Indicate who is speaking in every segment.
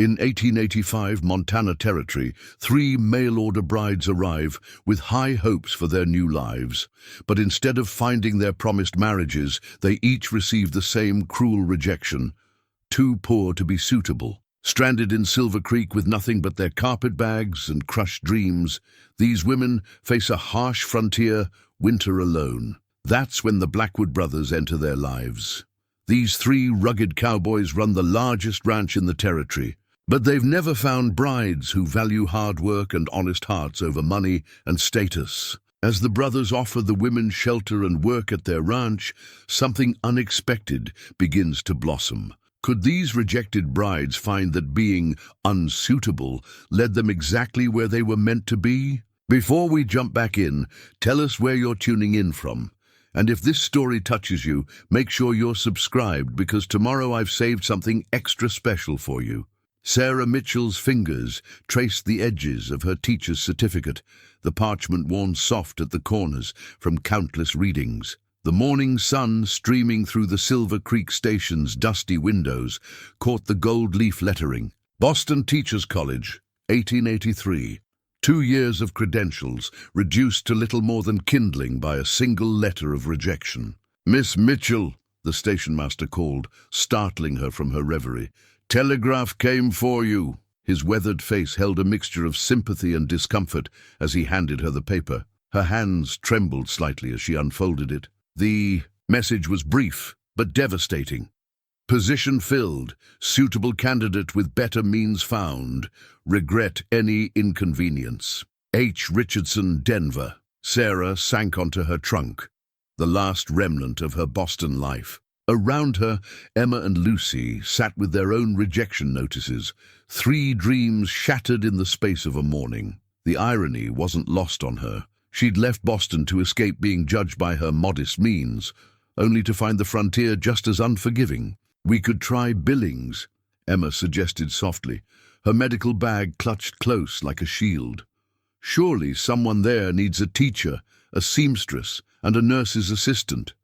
Speaker 1: In 1885 Montana Territory, 3 mail-order brides arrive with high hopes for their new lives. But instead of finding their promised marriages, they each receive the same cruel rejection. Too poor to be suitable. Stranded in Silver Creek with nothing but their carpetbags and crushed dreams, these women face a harsh frontier, winter alone. That's when the Blackwood brothers enter their lives. These 3 rugged cowboys run the largest ranch in the territory. But they've never found brides who value hard work and honest hearts over money and status. As the brothers offer the women shelter and work at their ranch, something unexpected begins to blossom. Could these rejected brides find that being unsuitable led them exactly where they were meant to be? Before we jump back in, tell us where you're tuning in from. And if this story touches you, make sure you're subscribed, because tomorrow I've saved something extra special for you. Sarah Mitchell's fingers traced the edges of her teacher's certificate, the parchment worn soft at the corners from countless readings. The morning sun, streaming through the Silver Creek station's dusty windows, caught the gold leaf lettering. Boston Teachers College, 1883. 2 years of credentials, reduced to little more than kindling by a single letter of rejection. "Miss Mitchell," the station master called, startling her from her reverie. "Telegraph came for you." His weathered face held a mixture of sympathy and discomfort as he handed her the paper. Her hands trembled slightly as she unfolded it. The message was brief, but devastating. "Position filled. Suitable candidate with better means found. Regret any inconvenience. H. Richardson, Denver." Sarah sank onto her trunk, the last remnant of her Boston life. Around her, Emma and Lucy sat with their own rejection notices, 3 dreams shattered in the space of a morning. The irony wasn't lost on her. She'd left Boston to escape being judged by her modest means, only to find the frontier just as unforgiving. "We could try Billings," Emma suggested softly, her medical bag clutched close like a shield. "Surely someone there needs a teacher, a seamstress, and a nurse's assistant."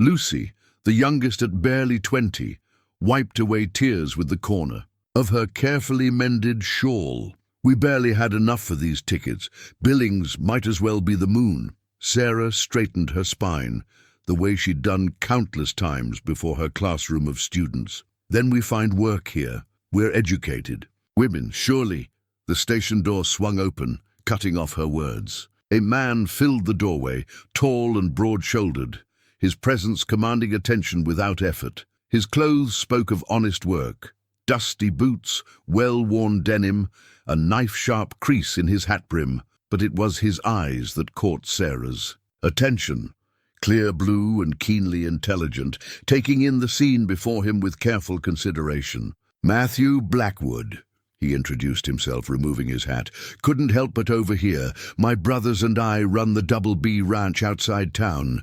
Speaker 1: Lucy, the youngest at barely 20, wiped away tears with the corner of her carefully mended shawl. "We barely had enough for these tickets. Billings might as well be the moon." Sarah straightened her spine, the way she'd done countless times before her classroom of students. "Then we find work here. We're educated. Women, surely." The station door swung open, cutting off her words. A man filled the doorway, tall and broad-shouldered, his presence commanding attention without effort. His clothes spoke of honest work. Dusty boots, well-worn denim, a knife-sharp crease in his hat brim, but it was his eyes that caught Sarah's attention. Clear blue and keenly intelligent, taking in the scene before him with careful consideration. "Matthew Blackwood," he introduced himself, removing his hat. "Couldn't help but overhear. My brothers and I run the Double B Ranch outside town.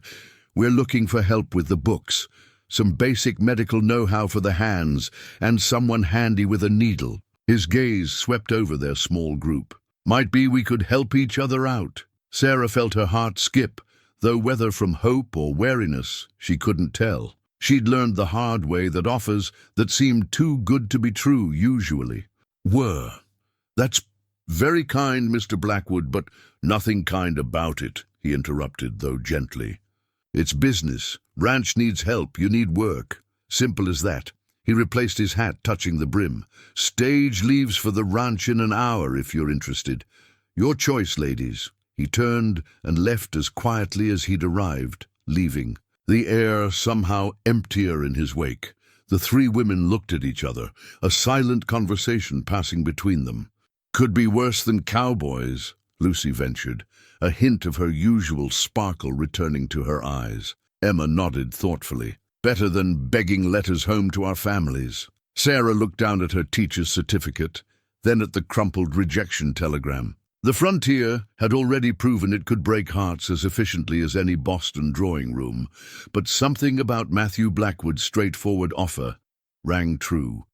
Speaker 1: We're looking for help with the books, some basic medical know-how for the hands, and someone handy with a needle." His gaze swept over their small group. "Might be we could help each other out." Sarah felt her heart skip, though whether from hope or wariness, she couldn't tell. She'd learned the hard way that offers that seemed too good to be true usually were. "That's very kind, Mr. Blackwood, but nothing kind about it," he interrupted, though gently. "It's business. Ranch needs help. You need work. Simple as that." He replaced his hat, touching the brim. "Stage leaves for the ranch in an hour if you're interested. Your choice, ladies." He turned and left as quietly as he'd arrived, leaving, the air somehow emptier in his wake. The 3 women looked at each other, a silent conversation passing between them. "Could be worse than cowboys," Lucy ventured, a hint of her usual sparkle returning to her eyes. Emma nodded thoughtfully. "Better than begging letters home to our families." Sarah looked down at her teacher's certificate, then at the crumpled rejection telegram. The frontier had already proven it could break hearts as efficiently as any Boston drawing room, but something about Matthew Blackwood's straightforward offer rang true.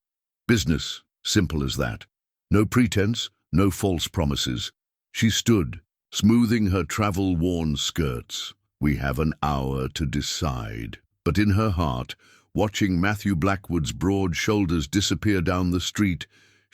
Speaker 1: Business, simple as that. No pretense, no false promises. She stood, smoothing her travel-worn skirts. "We have an hour to decide." But in her heart, watching Matthew Blackwood's broad shoulders disappear down the street,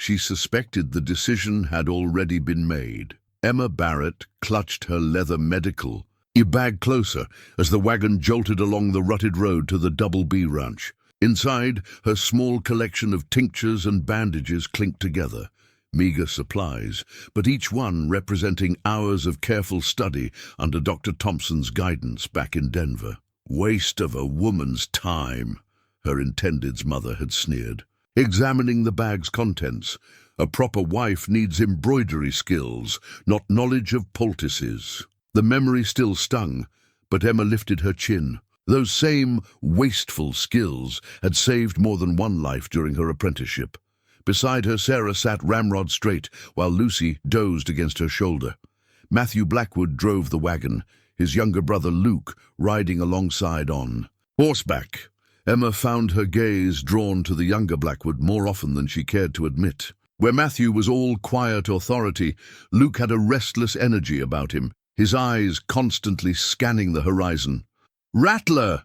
Speaker 1: She suspected the decision had already been made. Emma Barrett clutched her leather medical bag closer as the wagon jolted along the rutted road to the Double B ranch. Inside, her small collection of tinctures and bandages clinked together. Meager supplies, but each one representing hours of careful study under Dr. Thompson's guidance back in Denver. Waste of a woman's time, her intended's mother had sneered. Examining the bag's contents, a proper wife needs embroidery skills, not knowledge of poultices. The memory still stung, but Emma lifted her chin. Those same wasteful skills had saved more than one life during her apprenticeship. Beside her, Sarah sat ramrod straight, while Lucy dozed against her shoulder. Matthew Blackwood drove the wagon, his younger brother Luke riding alongside on horseback. Emma found her gaze drawn to the younger Blackwood more often than she cared to admit. Where Matthew was all quiet authority, Luke had a restless energy about him, his eyes constantly scanning the horizon. "Rattler!"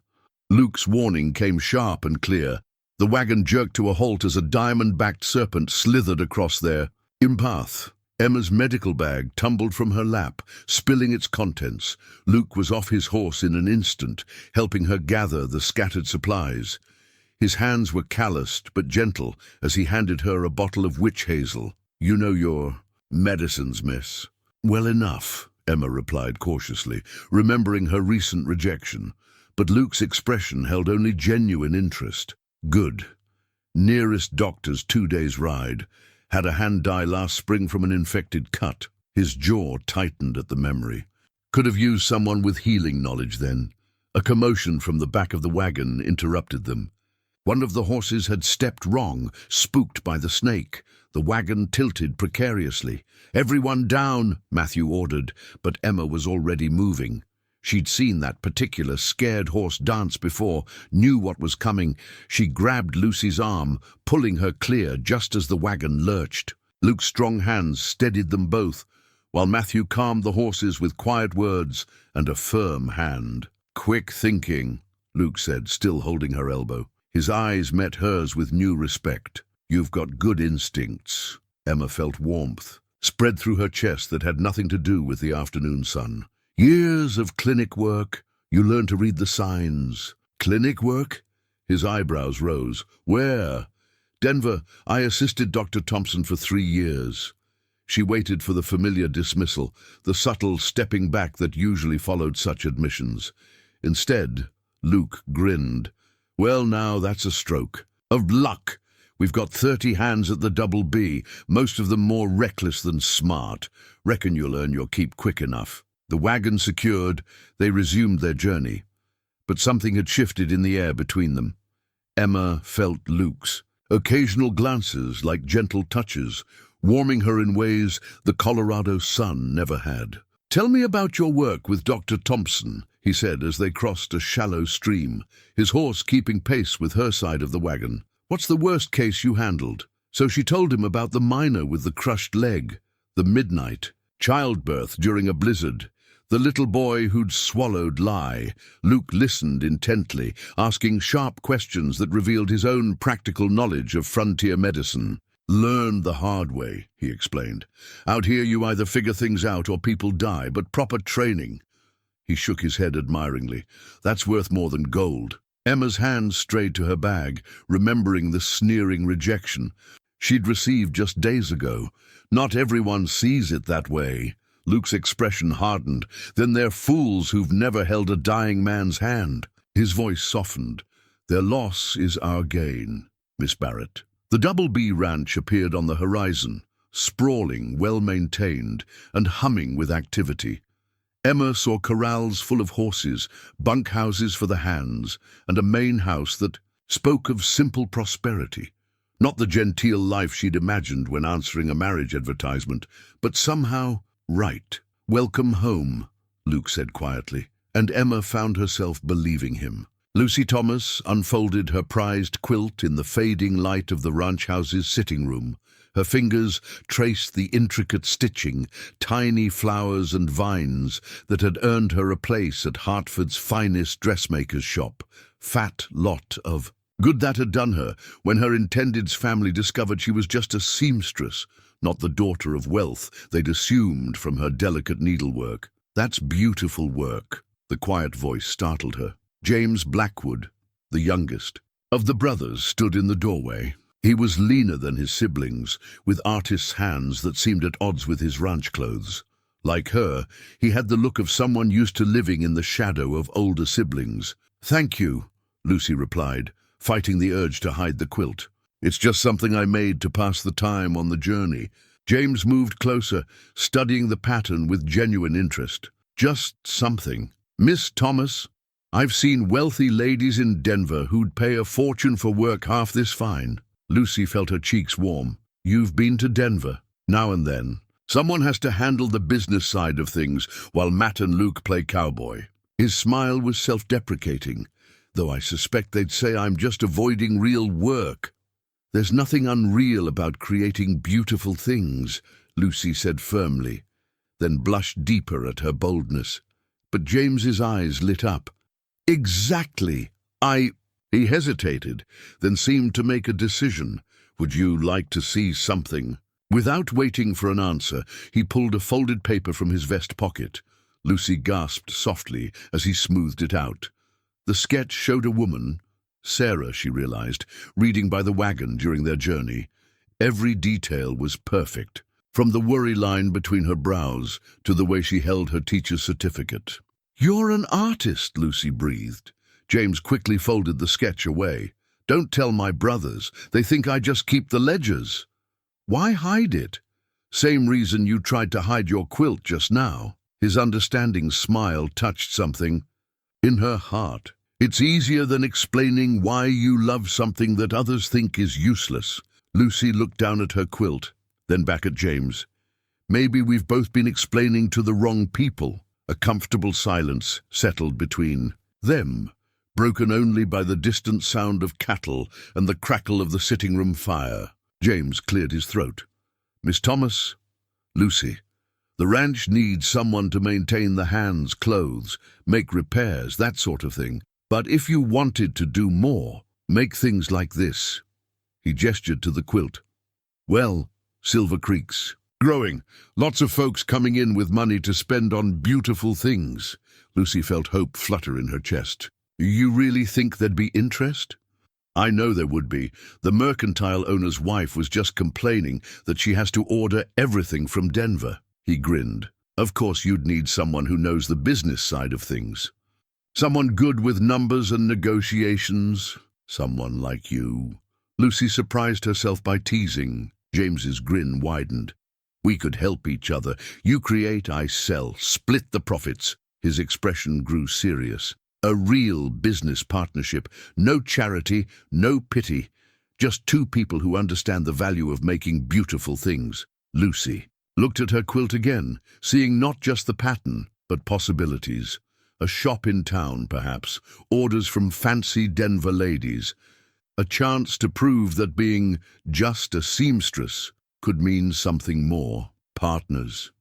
Speaker 1: Luke's warning came sharp and clear. The wagon jerked to a halt as a diamond-backed serpent slithered across their path. Emma's medical bag tumbled from her lap, spilling its contents. Luke was off his horse in an instant, helping her gather the scattered supplies. His hands were calloused but gentle as he handed her a bottle of witch hazel. "You know your medicines, miss." "Well enough," Emma replied cautiously, remembering her recent rejection. But Luke's expression held only genuine interest. "Good. Nearest doctor's 2 days' ride. Had a hand die last spring from an infected cut." His jaw tightened at the memory. Could have used someone with healing knowledge then. A commotion from the back of the wagon interrupted them. One of the horses had stepped wrong, spooked by the snake. The wagon tilted precariously. "Everyone down," Matthew ordered, but Emma was already moving. She'd seen that particular scared horse dance before, knew what was coming. She grabbed Lucy's arm, pulling her clear just as the wagon lurched. Luke's strong hands steadied them both, while Matthew calmed the horses with quiet words and a firm hand. "Quick thinking," Luke said, still holding her elbow. His eyes met hers with new respect. "You've got good instincts." Emma felt warmth spread through her chest that had nothing to do with the afternoon sun. "Years of clinic work. You learn to read the signs." "Clinic work?" His eyebrows rose. "Where?" "Denver. I assisted Dr. Thompson for 3 years." She waited for the familiar dismissal, the subtle stepping back that usually followed such admissions. Instead, Luke grinned. "Well, now that's a stroke of luck. We've got 30 hands at the Double B, most of them more reckless than smart. Reckon you'll earn your keep quick enough." The wagon secured, they resumed their journey. But something had shifted in the air between them. Emma felt Luke's occasional glances like gentle touches, warming her in ways the Colorado sun never had. "Tell me about your work with Dr. Thompson," he said as they crossed a shallow stream, his horse keeping pace with her side of the wagon. "What's the worst case you handled?" So she told him about the miner with the crushed leg, the midnight, childbirth during a blizzard, the little boy who'd swallowed lie. Luke listened intently, asking sharp questions that revealed his own practical knowledge of frontier medicine. "Learned the hard way," he explained. "Out here you either figure things out or people die, but proper training." He shook his head admiringly. "That's worth more than gold." Emma's hands strayed to her bag, remembering the sneering rejection she'd received just days ago. "Not everyone sees it that way." Luke's expression hardened. "Then they're fools who've never held a dying man's hand." His voice softened. "Their loss is our gain, Miss Barrett." The Double B ranch appeared on the horizon, sprawling, well-maintained, and humming with activity. Emma saw corrals full of horses, bunkhouses for the hands, and a main house that spoke of simple prosperity. Not the genteel life she'd imagined when answering a marriage advertisement, but somehow right. "Welcome home," Luke said quietly, and Emma found herself believing him. Lucy Thomas unfolded her prized quilt in the fading light of the ranch house's sitting room. Her fingers traced the intricate stitching, tiny flowers and vines that had earned her a place at Hartford's finest dressmaker's shop. Fat lot of Good that had done her when her intended's family discovered she was just a seamstress, not the daughter of wealth they'd assumed from her delicate needlework. That's beautiful work. The quiet voice startled her. James Blackwood, the youngest of the brothers, stood in the doorway. He was leaner than his siblings, with artist's hands that seemed at odds with his ranch clothes. Like her, he had the look of someone used to living in the shadow of older siblings. "Thank you," Lucy replied, fighting the urge to hide the quilt. "It's just something I made to pass the time on the journey." James moved closer, studying the pattern with genuine interest. "Just something. Miss Thomas, I've seen wealthy ladies in Denver who'd pay a fortune for work half this fine." Lucy felt her cheeks warm. "You've been to Denver?" "Now and then. Someone has to handle the business side of things while Matt and Luke play cowboy." His smile was self-deprecating, though I suspect they'd say I'm just avoiding real work. "There's nothing unreal about creating beautiful things," Lucy said firmly, then blushed deeper at her boldness. But James's eyes lit up. "Exactly. He hesitated, then seemed to make a decision. "Would you like to see something?" Without waiting for an answer, he pulled a folded paper from his vest pocket. Lucy gasped softly as he smoothed it out. The sketch showed a woman, Sarah, she realized, reading by the wagon during their journey. Every detail was perfect, from the worry line between her brows to the way she held her teacher's certificate. "You're an artist," Lucy breathed. James quickly folded the sketch away. "Don't tell my brothers. They think I just keep the ledgers." "Why hide it?" "Same reason you tried to hide your quilt just now." His understanding smile touched something in her heart. "It's easier than explaining why you love something that others think is useless." Lucy looked down at her quilt, then back at James. "Maybe we've both been explaining to the wrong people." A comfortable silence settled between them, broken only by the distant sound of cattle and the crackle of the sitting-room fire. James cleared his throat. "Miss Thomas, Lucy, the ranch needs someone to maintain the hands, clothes, make repairs, that sort of thing. But if you wanted to do more, make things like this." He gestured to the quilt. "Well, Silver Creek's growing. Lots of folks coming in with money to spend on beautiful things." Lucy felt hope flutter in her chest. "You really think there'd be interest?" "I know there would be. The mercantile owner's wife was just complaining that she has to order everything from Denver." He grinned. "Of course you'd need someone who knows the business side of things. Someone good with numbers and negotiations. Someone like you." Lucy surprised herself by teasing. James's grin widened. "We could help each other. You create, I sell. Split the profits." His expression grew serious. "A real business partnership. No charity, no pity. Just two people who understand the value of making beautiful things." Lucy looked at her quilt again, seeing not just the pattern, but possibilities. A shop in town, perhaps. Orders from fancy Denver ladies. A chance to prove that being just a seamstress could mean something more. Partners.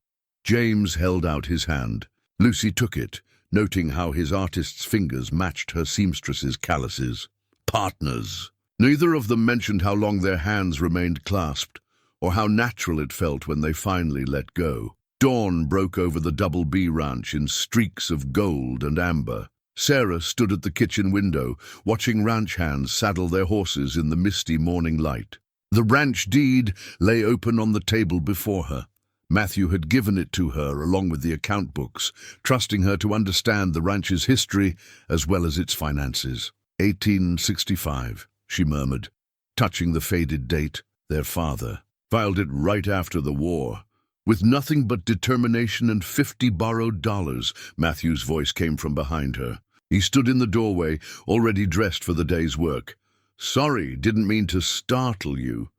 Speaker 1: James held out his hand. Lucy took it, noting how his artist's fingers matched her seamstress's calluses. Partners. Neither of them mentioned how long their hands remained clasped, or how natural it felt when they finally let go. Dawn broke over the Double B ranch in streaks of gold and amber. Sarah stood at the kitchen window, watching ranch hands saddle their horses in the misty morning light. The ranch deed lay open on the table before her. Matthew had given it to her along with the account books, trusting her to understand the ranch's history as well as its finances. 1865, she murmured, touching the faded date. Their father filed it right after the war. With nothing but determination and 50 borrowed dollars, Matthew's voice came from behind her. He stood in the doorway, already dressed for the day's work. "Sorry, didn't mean to startle you.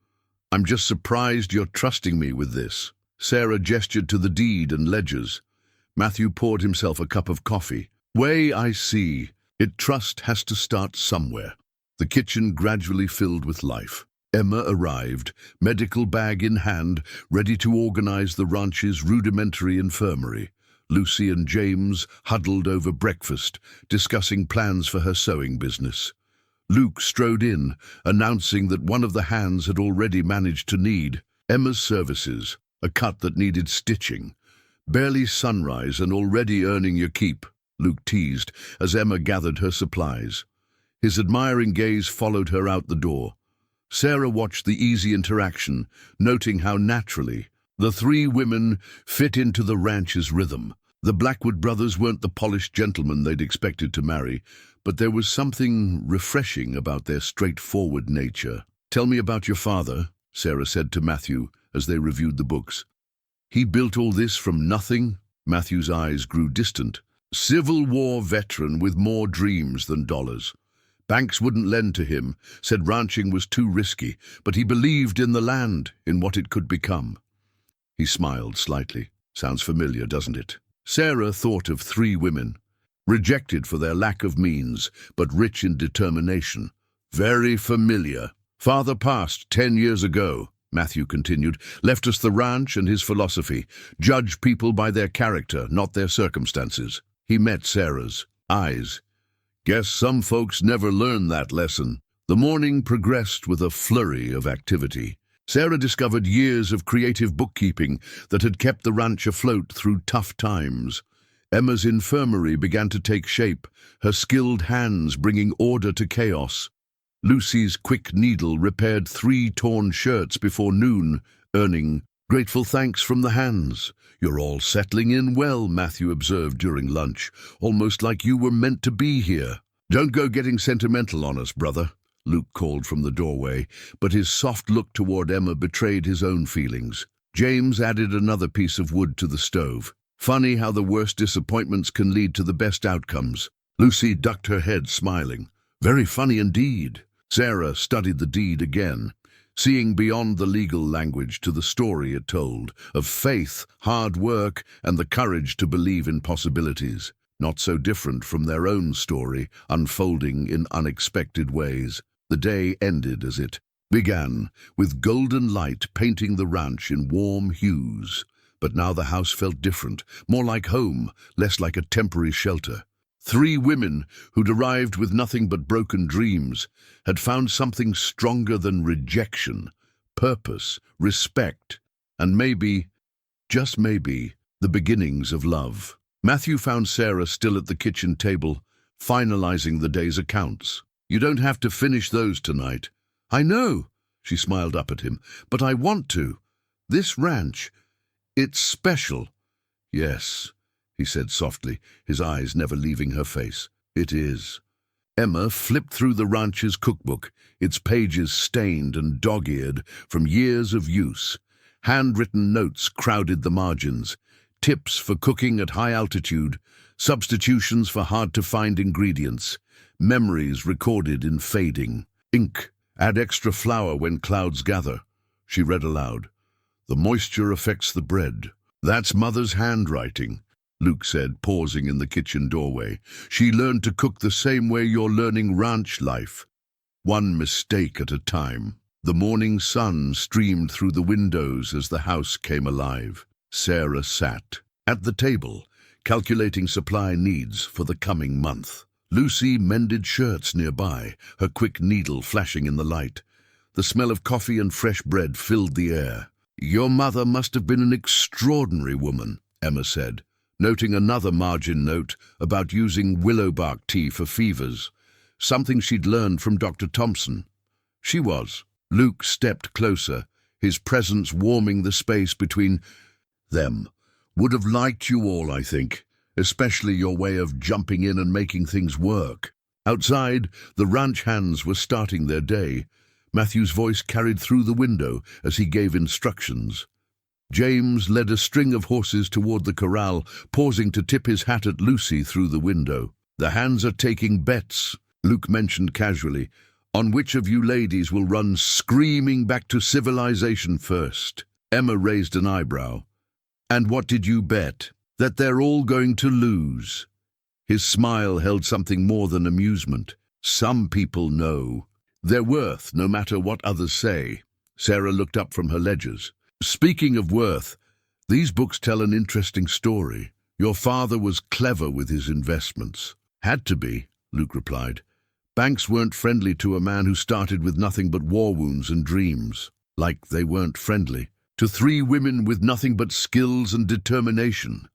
Speaker 1: I'm just surprised you're trusting me with this." Sarah gestured to the deed and ledgers. Matthew poured himself a cup of coffee. "Way I see. Trust has to start somewhere." The kitchen gradually filled with life. Emma arrived, medical bag in hand, ready to organize the ranch's rudimentary infirmary. Lucy and James huddled over breakfast, discussing plans for her sewing business. Luke strode in, announcing that one of the hands had already managed to need Emma's services, a cut that needed stitching. "Barely sunrise and already earning your keep," Luke teased as Emma gathered her supplies. His admiring gaze followed her out the door. Sarah watched the easy interaction, noting how naturally the three women fit into the ranch's rhythm. The Blackwood brothers weren't the polished gentlemen they'd expected to marry, but there was something refreshing about their straightforward nature. "Tell me about your father," Sarah said to Matthew as they reviewed the books. "He built all this from nothing?" Matthew's eyes grew distant. "Civil War veteran with more dreams than dollars. Banks wouldn't lend to him, said ranching was too risky, but he believed in the land, in what it could become." He smiled slightly. "Sounds familiar, doesn't it?" Sarah thought of three women, rejected for their lack of means, but rich in determination. "Very familiar. Father passed 10 years ago," Matthew continued, "left us the ranch and his philosophy. Judge people by their character, not their circumstances." He met Sarah's eyes. "Guess some folks never learn that lesson." The morning progressed with a flurry of activity. Sarah discovered years of creative bookkeeping that had kept the ranch afloat through tough times. Emma's infirmary began to take shape, her skilled hands bringing order to chaos. Lucy's quick needle repaired 3 torn shirts before noon, earning grateful thanks from the hands. "You're all settling in well," Matthew observed during lunch, "almost like you were meant to be here." "Don't go getting sentimental on us, brother," Luke called from the doorway, but his soft look toward Emma betrayed his own feelings. James added another piece of wood to the stove. "Funny how the worst disappointments can lead to the best outcomes." Lucy ducked her head, smiling. "Very funny indeed." Sarah studied the deed again, seeing beyond the legal language to the story it told, of faith, hard work, and the courage to believe in possibilities. Not so different from their own story, unfolding in unexpected ways. The day ended as it began, with golden light painting the ranch in warm hues. But now the house felt different, more like home, less like a temporary shelter. 3 women, who'd arrived with nothing but broken dreams, had found something stronger than rejection, purpose, respect, and maybe, just maybe, the beginnings of love. Matthew found Sarah still at the kitchen table, finalizing the day's accounts. "You don't have to finish those tonight." "I know," she smiled up at him, "but I want to. This ranch, it's special." "Yes," he said softly, his eyes never leaving her face. "It is." Emma flipped through the ranch's cookbook, its pages stained and dog-eared from years of use. Handwritten notes crowded the margins. Tips for cooking at high altitude, substitutions for hard-to-find ingredients, memories recorded in fading ink. "Add extra flour when clouds gather," she read aloud. "The moisture affects the bread." "That's Mother's handwriting," Luke said, pausing in the kitchen doorway. "She learned to cook the same way you're learning ranch life, one mistake at a time." The morning sun streamed through the windows as the house came alive. Sarah sat at the table, calculating supply needs for the coming month. Lucy mended shirts nearby, her quick needle flashing in the light. The smell of coffee and fresh bread filled the air. "Your mother must have been an extraordinary woman," Emma said, noting another margin note about using willow bark tea for fevers, something she'd learned from Dr. Thompson. "She was." Luke stepped closer, his presence warming the space between them. "Would have liked you all, I think, especially your way of jumping in and making things work." Outside, the ranch hands were starting their day. Matthew's voice carried through the window as he gave instructions. James led a string of horses toward the corral, pausing to tip his hat at Lucy through the window. "The hands are taking bets," Luke mentioned casually, "on which of you ladies will run screaming back to civilization first." Emma raised an eyebrow. "And what did you bet?" "That they're all going to lose." His smile held something more than amusement. "Some people know their worth, no matter what others say." Sarah looked up from her ledgers. "Speaking of worth, these books tell an interesting story. Your father was clever with his investments." "Had to be," Luke replied. Banks weren't friendly to a man who started with nothing but war wounds and dreams. Like they weren't friendly to three women with nothing but skills and determination.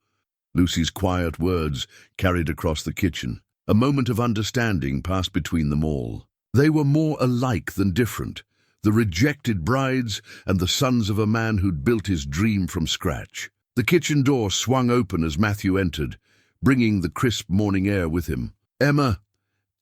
Speaker 1: Lucy's quiet words carried across the kitchen. A moment of understanding passed between them all. They were more alike than different, the rejected brides and the sons of a man who'd built his dream from scratch. The kitchen door swung open as Matthew entered, bringing the crisp morning air with him. "Emma,"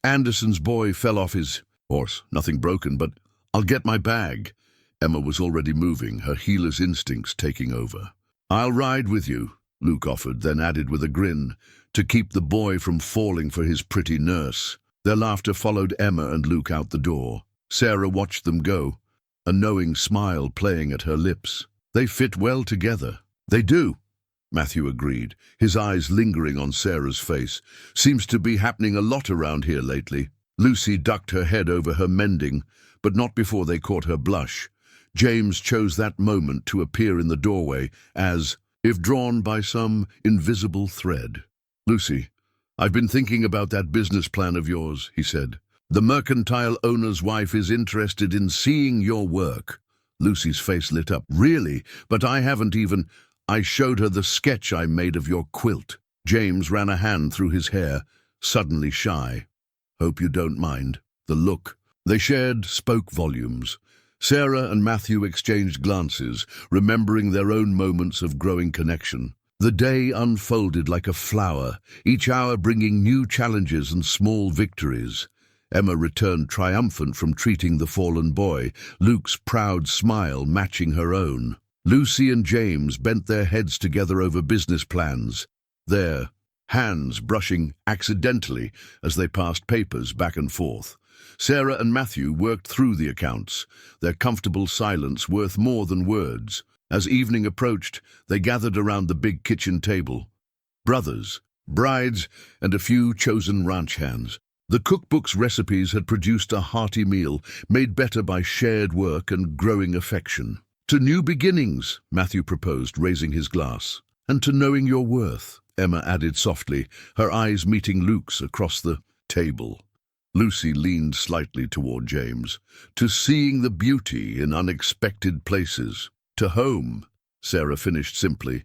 Speaker 1: Anderson's boy fell off his horse, nothing broken, but "I'll get my bag." Emma was already moving, her healer's instincts taking over. "I'll ride with you," Luke offered, then added with a grin, to keep the boy from falling for his pretty nurse. Their laughter followed Emma and Luke out the door. Sarah watched them go, a knowing smile playing at her lips. They fit well together. "They do," Matthew agreed, his eyes lingering on Sarah's face. "Seems to be happening a lot around here lately." Lucy ducked her head over her mending, but not before they caught her blush. James chose that moment to appear in the doorway as if drawn by some invisible thread. "Lucy, I've been thinking about that business plan of yours," he said. "The mercantile owner's wife is interested in seeing your work." Lucy's face lit up. "Really? But I haven't even—" "I showed her the sketch I made of your quilt." James ran a hand through his hair, suddenly shy. "Hope you don't mind." The look they shared spoke volumes. Sarah and Matthew exchanged glances, remembering their own moments of growing connection. The day unfolded like a flower, each hour bringing new challenges and small victories. Emma returned triumphant from treating the fallen boy, Luke's proud smile matching her own. Lucy and James bent their heads together over business plans, their hands brushing accidentally as they passed papers back and forth. Sarah and Matthew worked through the accounts, their comfortable silence worth more than words. As evening approached, they gathered around the big kitchen table. Brothers, brides, and a few chosen ranch hands. The cookbook's recipes had produced a hearty meal, made better by shared work and growing affection. "To new beginnings," Matthew proposed, raising his glass. "And to knowing your worth," Emma added softly, her eyes meeting Luke's across the table. Lucy leaned slightly toward James. "To seeing the beauty in unexpected places." "To home," Sarah finished simply,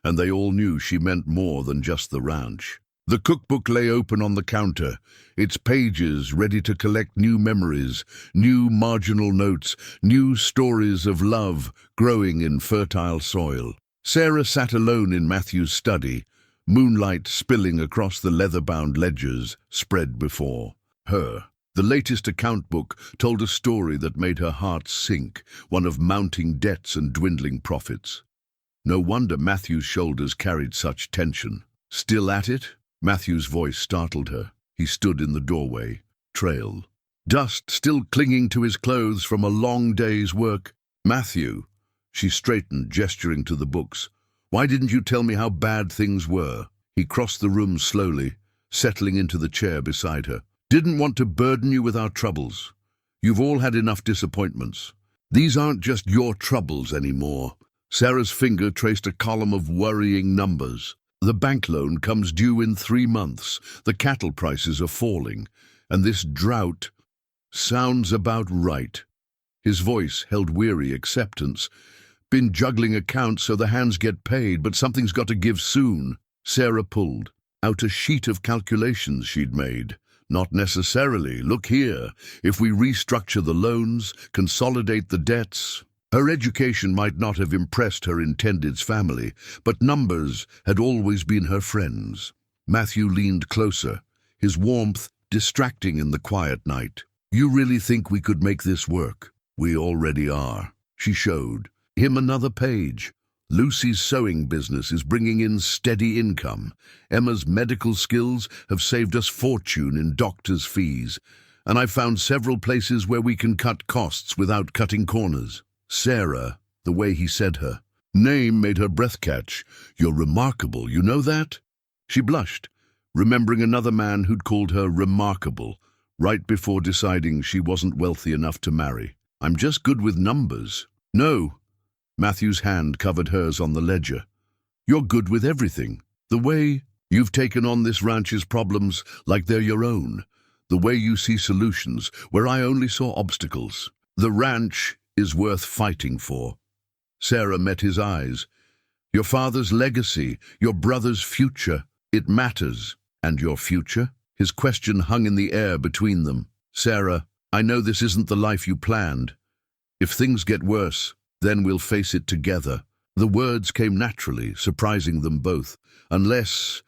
Speaker 1: and they all knew she meant more than just the ranch. The cookbook lay open on the counter, its pages ready to collect new memories, new marginal notes, new stories of love growing in fertile soil. Sarah sat alone in Matthew's study, moonlight spilling across the leather-bound ledgers spread before her. The latest account book told a story that made her heart sink, one of mounting debts and dwindling profits. No wonder Matthew's shoulders carried such tension. "Still at it?" Matthew's voice startled her. He stood in the doorway, trail, dust still clinging to his clothes from a long day's work. "Matthew," she straightened, gesturing to the books. "Why didn't you tell me how bad things were?" He crossed the room slowly, settling into the chair beside her. "Didn't want to burden you with our troubles. You've all had enough disappointments. These aren't just your troubles anymore." Sarah's finger traced a column of worrying numbers. "The bank loan comes due in 3 months, the cattle prices are falling, and this drought sounds about right." His voice held weary acceptance. "Been juggling accounts so the hands get paid, but something's got to give soon." Sarah pulled out a sheet of calculations she'd made. "Not necessarily. Look here. If we restructure the loans, consolidate the debts..." Her education might not have impressed her intended's family, but numbers had always been her friends. Matthew leaned closer, his warmth distracting in the quiet night. "You really think we could make this work?" "We already are." She showed him another page. "Lucy's sewing business is bringing in steady income. Emma's medical skills have saved us fortune in doctors' fees. And I've found several places where we can cut costs without cutting corners." Sarah, the way he said her name made her breath catch. "You're remarkable, you know that?" She blushed, remembering another man who'd called her remarkable, right before deciding she wasn't wealthy enough to marry. "I'm just good with numbers." "No." Matthew's hand covered hers on the ledger. "You're good with everything. The way you've taken on this ranch's problems like they're your own. the way you see solutions where I only saw obstacles. The ranch is worth fighting for. Sarah met his eyes. Your father's legacy, your brother's future, it matters. And your future? His question hung in the air between them. Sarah, I know this isn't the life you planned. If things get worse, then we'll face it together. The words came naturally, surprising them both. Unless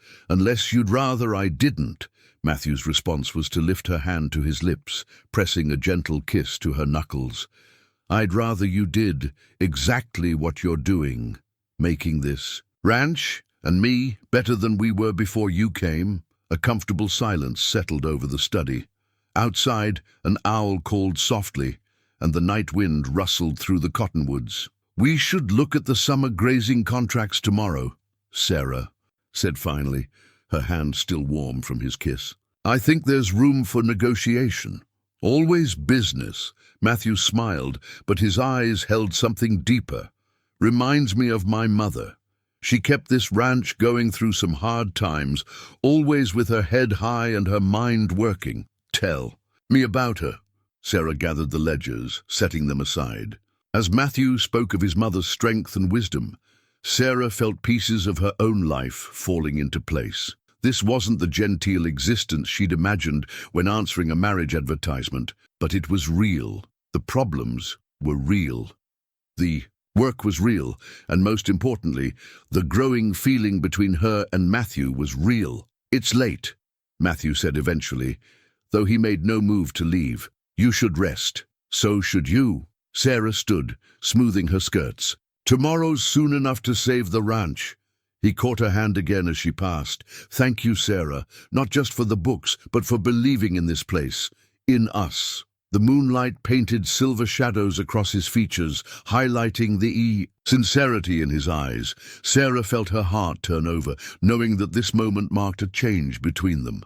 Speaker 1: you'd rather I didn't. Matthew's response was to lift her hand to his lips, pressing a gentle kiss to her knuckles. I'd rather you did exactly what you're doing, making this ranch and me better than we were before you came. A comfortable silence settled over the study. Outside, an owl called softly, and the night wind rustled through the cottonwoods. We should look at the summer grazing contracts tomorrow, Sarah said finally, her hand still warm from his kiss. I think there's room for negotiation. Always business. Matthew smiled, but his eyes held something deeper. Reminds me of my mother. She kept this ranch going through some hard times, always with her head high and her mind working. Tell me about her. Sarah gathered the ledgers, setting them aside. As Matthew spoke of his mother's strength and wisdom, Sarah felt pieces of her own life falling into place. This wasn't the genteel existence she'd imagined when answering a marriage advertisement, but it was real. The problems were real. The work was real, and most importantly, the growing feeling between her and Matthew was real. It's late, Matthew said eventually, though he made no move to leave. You should rest. So should you. Sarah stood, smoothing her skirts. Tomorrow's soon enough to save the ranch. He caught her hand again as she passed. Thank you, Sarah, not just for the books, but for believing in this place, in us. The moonlight painted silver shadows across his features, highlighting the sincerity in his eyes. Sarah felt her heart turn over, knowing that this moment marked a change between them.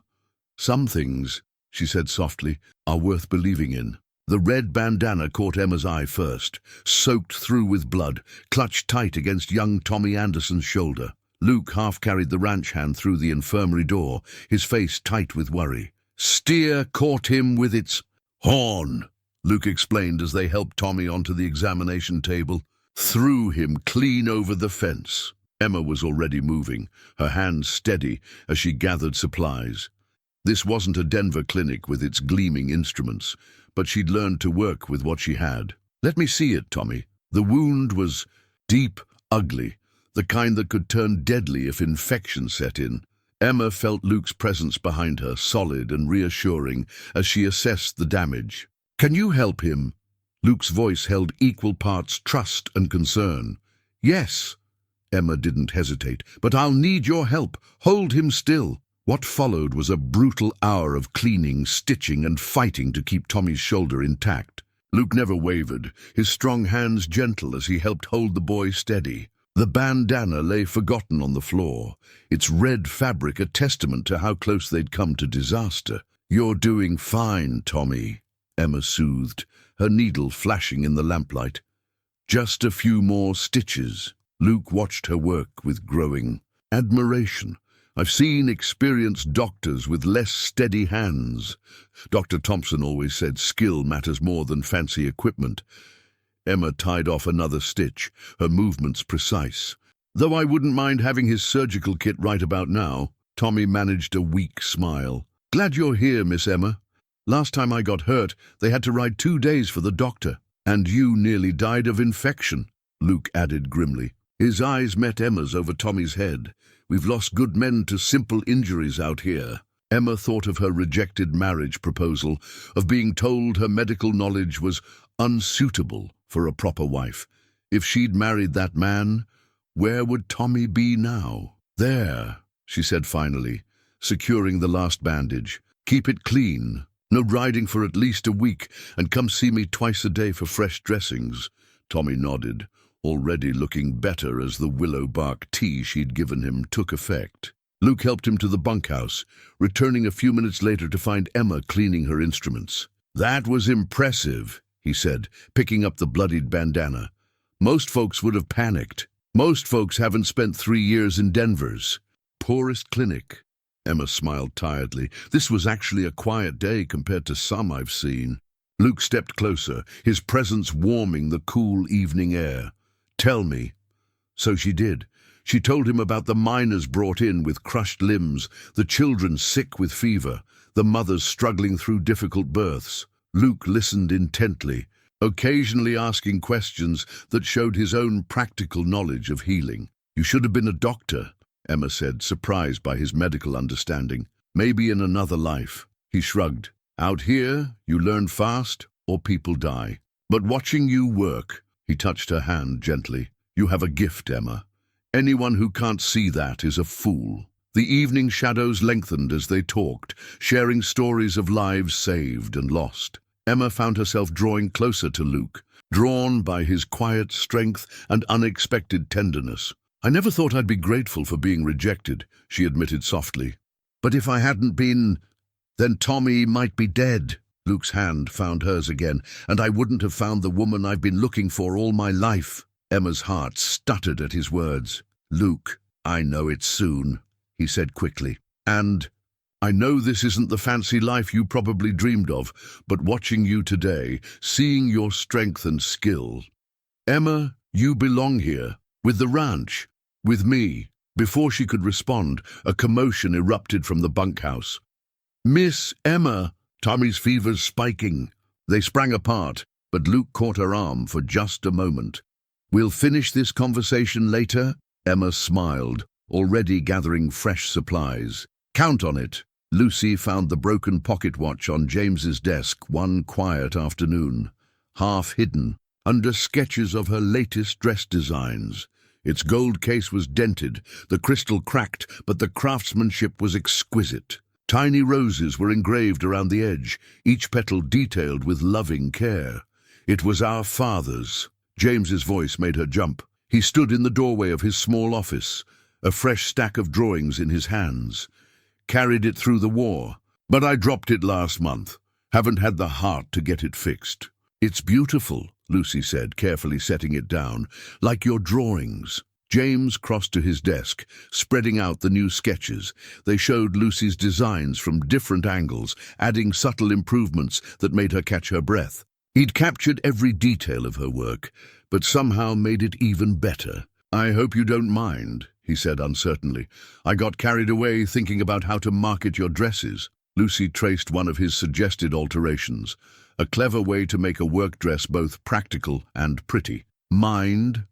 Speaker 1: Some things, she said softly, are worth believing in. The red bandana caught Emma's eye first, soaked through with blood, clutched tight against young Tommy Anderson's shoulder. Luke half carried the ranch hand through the infirmary door, his face tight with worry. Steer caught him with its horn, Luke explained as they helped Tommy onto the examination table. Threw him clean over the fence. Emma was already moving, her hands steady as she gathered supplies. This wasn't a Denver clinic with its gleaming instruments, but she'd learned to work with what she had. Let me see it, Tommy. The wound was deep, ugly, the kind that could turn deadly if infection set in. Emma felt Luke's presence behind her, solid and reassuring, as she assessed the damage. Can you help him? Luke's voice held equal parts trust and concern. Yes. Emma didn't hesitate. But I'll need your help. Hold him still. What followed was a brutal hour of cleaning, stitching, and fighting to keep Tommy's shoulder intact. Luke never wavered, his strong hands gentle as he helped hold the boy steady. The bandana lay forgotten on the floor, its red fabric a testament to how close they'd come to disaster. You're doing fine, Tommy, Emma soothed, her needle flashing in the lamplight. Just a few more stitches. Luke watched her work with growing admiration. I've seen experienced doctors with less steady hands. Dr. Thompson always said skill matters more than fancy equipment. Emma tied off another stitch, her movements precise. Though I wouldn't mind having his surgical kit right about now. Tommy managed a weak smile. Glad you're here, Miss Emma. Last time I got hurt, they had to ride 2 days for the doctor. And you nearly died of infection, Luke added grimly. His eyes met Emma's over Tommy's head. We've lost good men to simple injuries out here. Emma thought of her rejected marriage proposal, of being told her medical knowledge was unsuitable for a proper wife. If she'd married that man, where would Tommy be now? There, she said finally, securing the last bandage. Keep it clean. No riding for at least a week, and come see me twice a day for fresh dressings. Tommy nodded, already looking better as the willow bark tea she'd given him took effect. Luke helped him to the bunkhouse, returning a few minutes later to find Emma cleaning her instruments. That was impressive, he said, picking up the bloodied bandana. Most folks would have panicked. Most folks haven't spent 3 years in Denver's poorest clinic. Emma smiled tiredly. This was actually a quiet day compared to some I've seen. Luke stepped closer, his presence warming the cool evening air. Tell me. So she did. She told him about the miners brought in with crushed limbs, the children sick with fever, the mothers struggling through difficult births. Luke listened intently, occasionally asking questions that showed his own practical knowledge of healing. You should have been a doctor, Emma said, surprised by his medical understanding. Maybe in another life. He shrugged. Out here, you learn fast or people die. But watching you work, he touched her hand gently. You have a gift, Emma. Anyone who can't see that is a fool. The evening shadows lengthened as they talked, sharing stories of lives saved and lost. Emma found herself drawing closer to Luke, drawn by his quiet strength and unexpected tenderness. I never thought I'd be grateful for being rejected, she admitted softly. But if I hadn't been, then Tommy might be dead. Luke's hand found hers again, and I wouldn't have found the woman I've been looking for all my life. Emma's heart stuttered at his words. Luke, I know it soon, he said quickly. And I know this isn't the fancy life you probably dreamed of, but watching you today, seeing your strength and skill. Emma, you belong here, with the ranch, with me. Before she could respond, a commotion erupted from the bunkhouse. Miss Emma, Tommy's fever's spiking. They sprang apart, but Luke caught her arm for just a moment. We'll finish this conversation later? Emma smiled, already gathering fresh supplies. Count on it. Lucy found the broken pocket watch on James's desk one quiet afternoon, half hidden, under sketches of her latest dress designs. Its gold case was dented, the crystal cracked, but the craftsmanship was exquisite. Tiny roses were engraved around the edge, each petal detailed with loving care. It was our father's. James's voice made her jump. He stood in the doorway of his small office, a fresh stack of drawings in his hands. Carried it through the war, but I dropped it last month. Haven't had the heart to get it fixed. It's beautiful, Lucy said, carefully setting it down, like your drawings. James crossed to his desk, spreading out the new sketches. They showed Lucy's designs from different angles, adding subtle improvements that made her catch her breath. He'd captured every detail of her work, but somehow made it even better. I hope you don't mind, he said uncertainly. I got carried away thinking about how to market your dresses. Lucy traced one of his suggested alterations, a clever way to make a work dress both practical and pretty. Mind?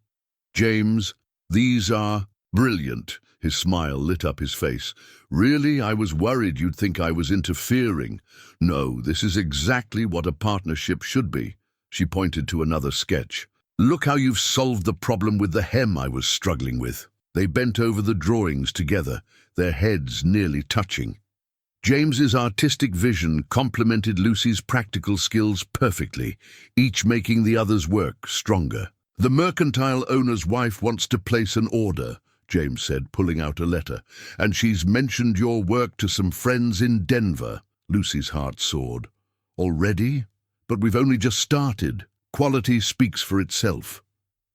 Speaker 1: James, these are brilliant. His smile lit up his face. Really, I was worried you'd think I was interfering. No, this is exactly what a partnership should be. She pointed to another sketch. Look how you've solved the problem with the hem I was struggling with. They bent over the drawings together, their heads nearly touching. James's artistic vision complemented Lucy's practical skills perfectly, each making the other's work stronger. The mercantile owner's wife wants to place an order, James said, pulling out a letter, and she's mentioned your work to some friends in Denver. Lucy's heart soared. Already? But we've only just started. Quality speaks for itself.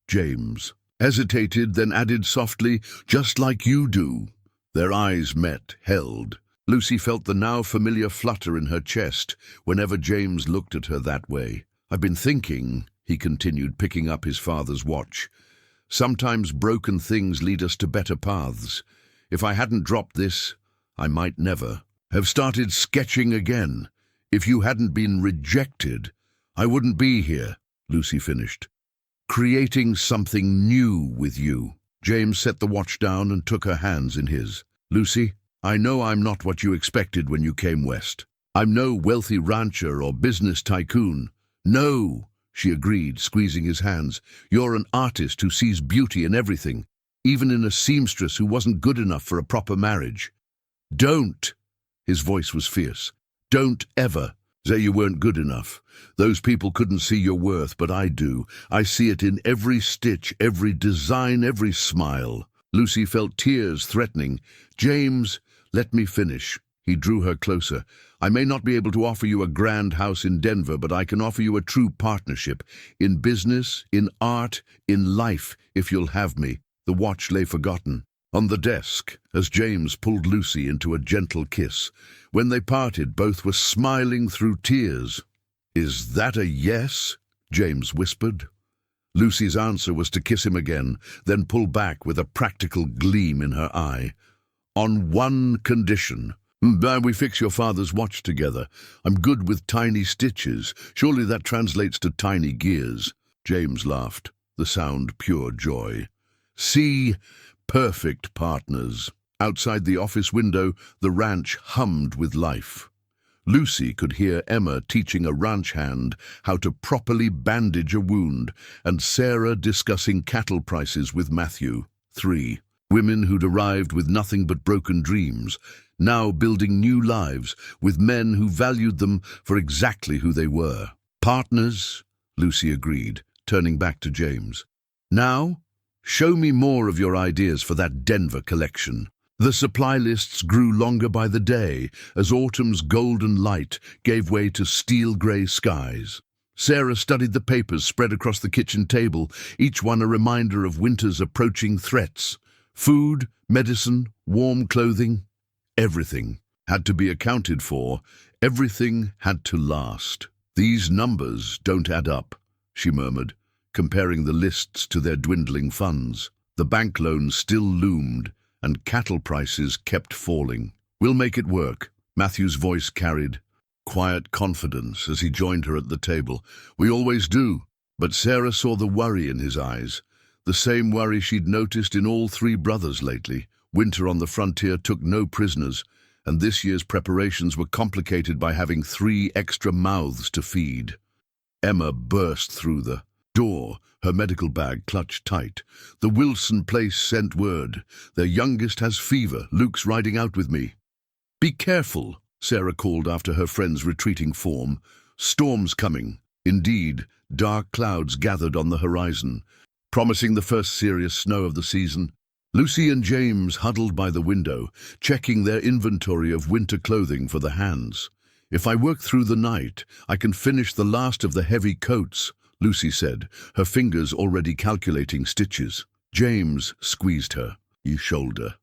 Speaker 1: James hesitated, then added softly, just like you do. Their eyes met, held. Lucy felt the now familiar flutter in her chest whenever James looked at her that way. I've been thinking, he continued, picking up his father's watch. Sometimes broken things lead us to better paths. If I hadn't dropped this, I might never have started sketching again. If you hadn't been rejected, I wouldn't be here, Lucy finished. Creating something new with you. James set the watch down and took her hands in his. Lucy, I know I'm not what you expected when you came west. I'm no wealthy rancher or business tycoon. No, she agreed, squeezing his hands. You're an artist who sees beauty in everything, even in a seamstress who wasn't good enough for a proper marriage. Don't, his voice was fierce. Don't ever say you weren't good enough. Those people couldn't see your worth, but I do. I see it in every stitch, every design, every smile. Lucy felt tears threatening. James, let me finish. He drew her closer. I may not be able to offer you a grand house in Denver, but I can offer you a true partnership. In business, in art, in life, if you'll have me. The watch lay forgotten. On the desk, as James pulled Lucy into a gentle kiss. When they parted, both were smiling through tears. "Is that a yes?" James whispered. Lucy's answer was to kiss him again, then pull back with a practical gleam in her eye. "On one condition. We fix your father's watch together. I'm good with tiny stitches. Surely that translates to tiny gears." James laughed, the sound pure joy. "See, perfect partners." Outside the office window, the ranch hummed with life. Lucy could hear Emma teaching a ranch hand how to properly bandage a wound, and Sarah discussing cattle prices with Matthew. 3. Women who'd arrived with nothing but broken dreams, now building new lives with men who valued them for exactly who they were. "Partners," Lucy agreed, turning back to James. "Now, show me more of your ideas for that Denver collection." The supply lists grew longer by the day as autumn's golden light gave way to steel-grey skies. Sarah studied the papers spread across the kitchen table, each one a reminder of winter's approaching threats. Food, medicine, warm clothing, everything had to be accounted for. Everything had to last. "These numbers don't add up," she murmured, comparing the lists to their dwindling funds. The bank loan still loomed, and cattle prices kept falling. "We'll make it work," Matthew's voice carried quiet confidence as he joined her at the table. "We always do." But Sarah saw the worry in his eyes, the same worry she'd noticed in all three brothers lately. Winter on the frontier took no prisoners, and this year's preparations were complicated by having 3 extra mouths to feed. Emma burst through the door, her medical bag clutched tight. "The Wilson place sent word. Their youngest has fever. Luke's riding out with me." "Be careful," Sarah called after her friend's retreating form. "Storm's coming." Indeed, dark clouds gathered on the horizon, promising the first serious snow of the season. Lucy and James huddled by the window, checking their inventory of winter clothing for the hands. "If I work through the night, I can finish the last of the heavy coats," Lucy said, her fingers already calculating stitches. James squeezed her shoulder.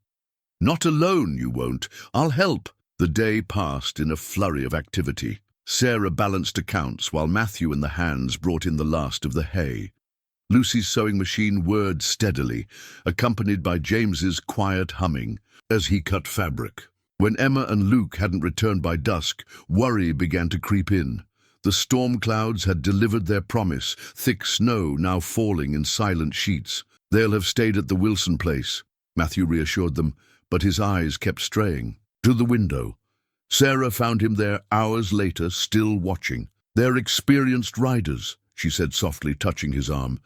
Speaker 1: "Not alone, you won't. I'll help." The day passed in a flurry of activity. Sarah balanced accounts while Matthew and the hands brought in the last of the hay. Lucy's sewing machine whirred steadily, accompanied by James's quiet humming as he cut fabric. When Emma and Luke hadn't returned by dusk, worry began to creep in. The storm clouds had delivered their promise, thick snow now falling in silent sheets. "They'll have stayed at the Wilson place," Matthew reassured them, but his eyes kept straying to the window. Sarah found him there hours later, still watching. "They're experienced riders," she said softly, touching his arm,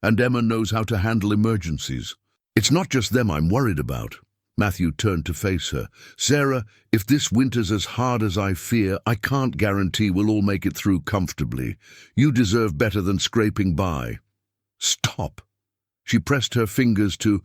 Speaker 1: "and Emma knows how to handle emergencies. It's not just them I'm worried about." Matthew turned to face her. "Sarah, if this winter's as hard as I fear, I can't guarantee we'll all make it through comfortably. You deserve better than scraping by." "Stop." She pressed her fingers to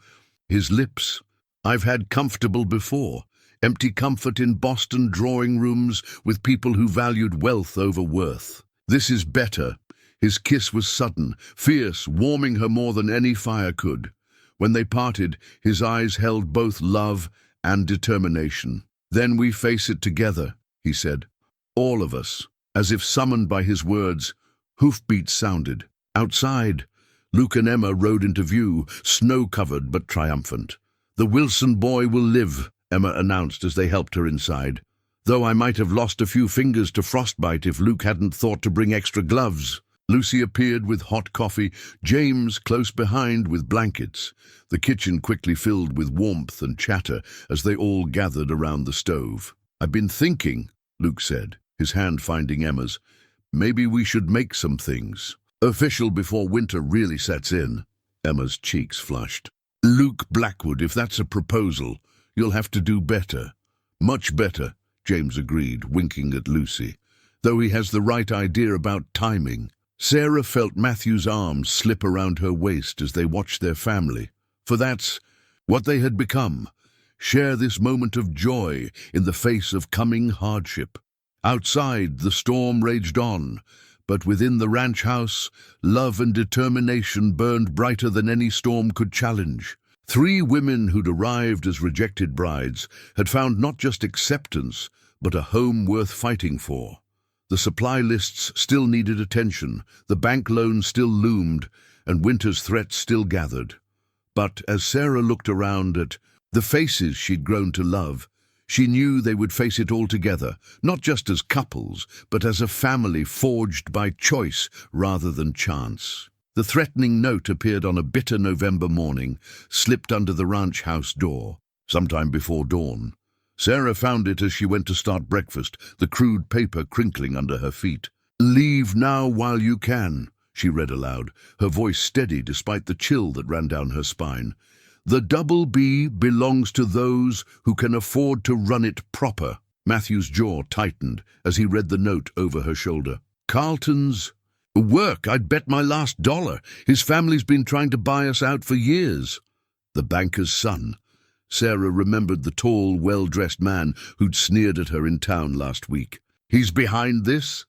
Speaker 1: his lips. "I've had comfortable before. Empty comfort in Boston drawing rooms with people who valued wealth over worth. This is better." His kiss was sudden, fierce, warming her more than any fire could. When they parted, his eyes held both love and determination. "Then we face it together," he said. "All of us." As if summoned by his words, hoofbeats sounded. Outside, Luke and Emma rode into view, snow-covered but triumphant. "The Wilson boy will live," Emma announced as they helped her inside. "Though I might have lost a few fingers to frostbite if Luke hadn't thought to bring extra gloves." Lucy appeared with hot coffee, James close behind with blankets. The kitchen quickly filled with warmth and chatter as they all gathered around the stove. "I've been thinking," Luke said, his hand finding Emma's. "Maybe we should make some things official before winter really sets in." Emma's cheeks flushed. "Luke Blackwood, if that's a proposal, you'll have to do better." "Much better," James agreed, winking at Lucy, "though he has the right idea about timing." Sarah felt Matthew's arms slip around her waist as they watched their family, for that's what they had become. Share this moment of joy in the face of coming hardship. Outside, the storm raged on, but within the ranch house, love and determination burned brighter than any storm could challenge. 3 women who'd arrived as rejected brides had found not just acceptance, but a home worth fighting for. The supply lists still needed attention, the bank loan still loomed, and winter's threats still gathered. But as Sarah looked around at the faces she'd grown to love, she knew they would face it all together, not just as couples, but as a family forged by choice rather than chance. The threatening note appeared on a bitter November morning, slipped under the ranch house door, sometime before dawn. Sarah found it as she went to start breakfast, the crude paper crinkling under her feet. "Leave now while you can," she read aloud, her voice steady despite the chill that ran down her spine. "The double B belongs to those who can afford to run it proper." Matthew's jaw tightened as he read the note over her shoulder. "Carlton's work, I'd bet my last dollar. His family's been trying to buy us out for years." The banker's son. Sarah remembered the tall, well-dressed man who'd sneered at her in town last week. "He's behind this?"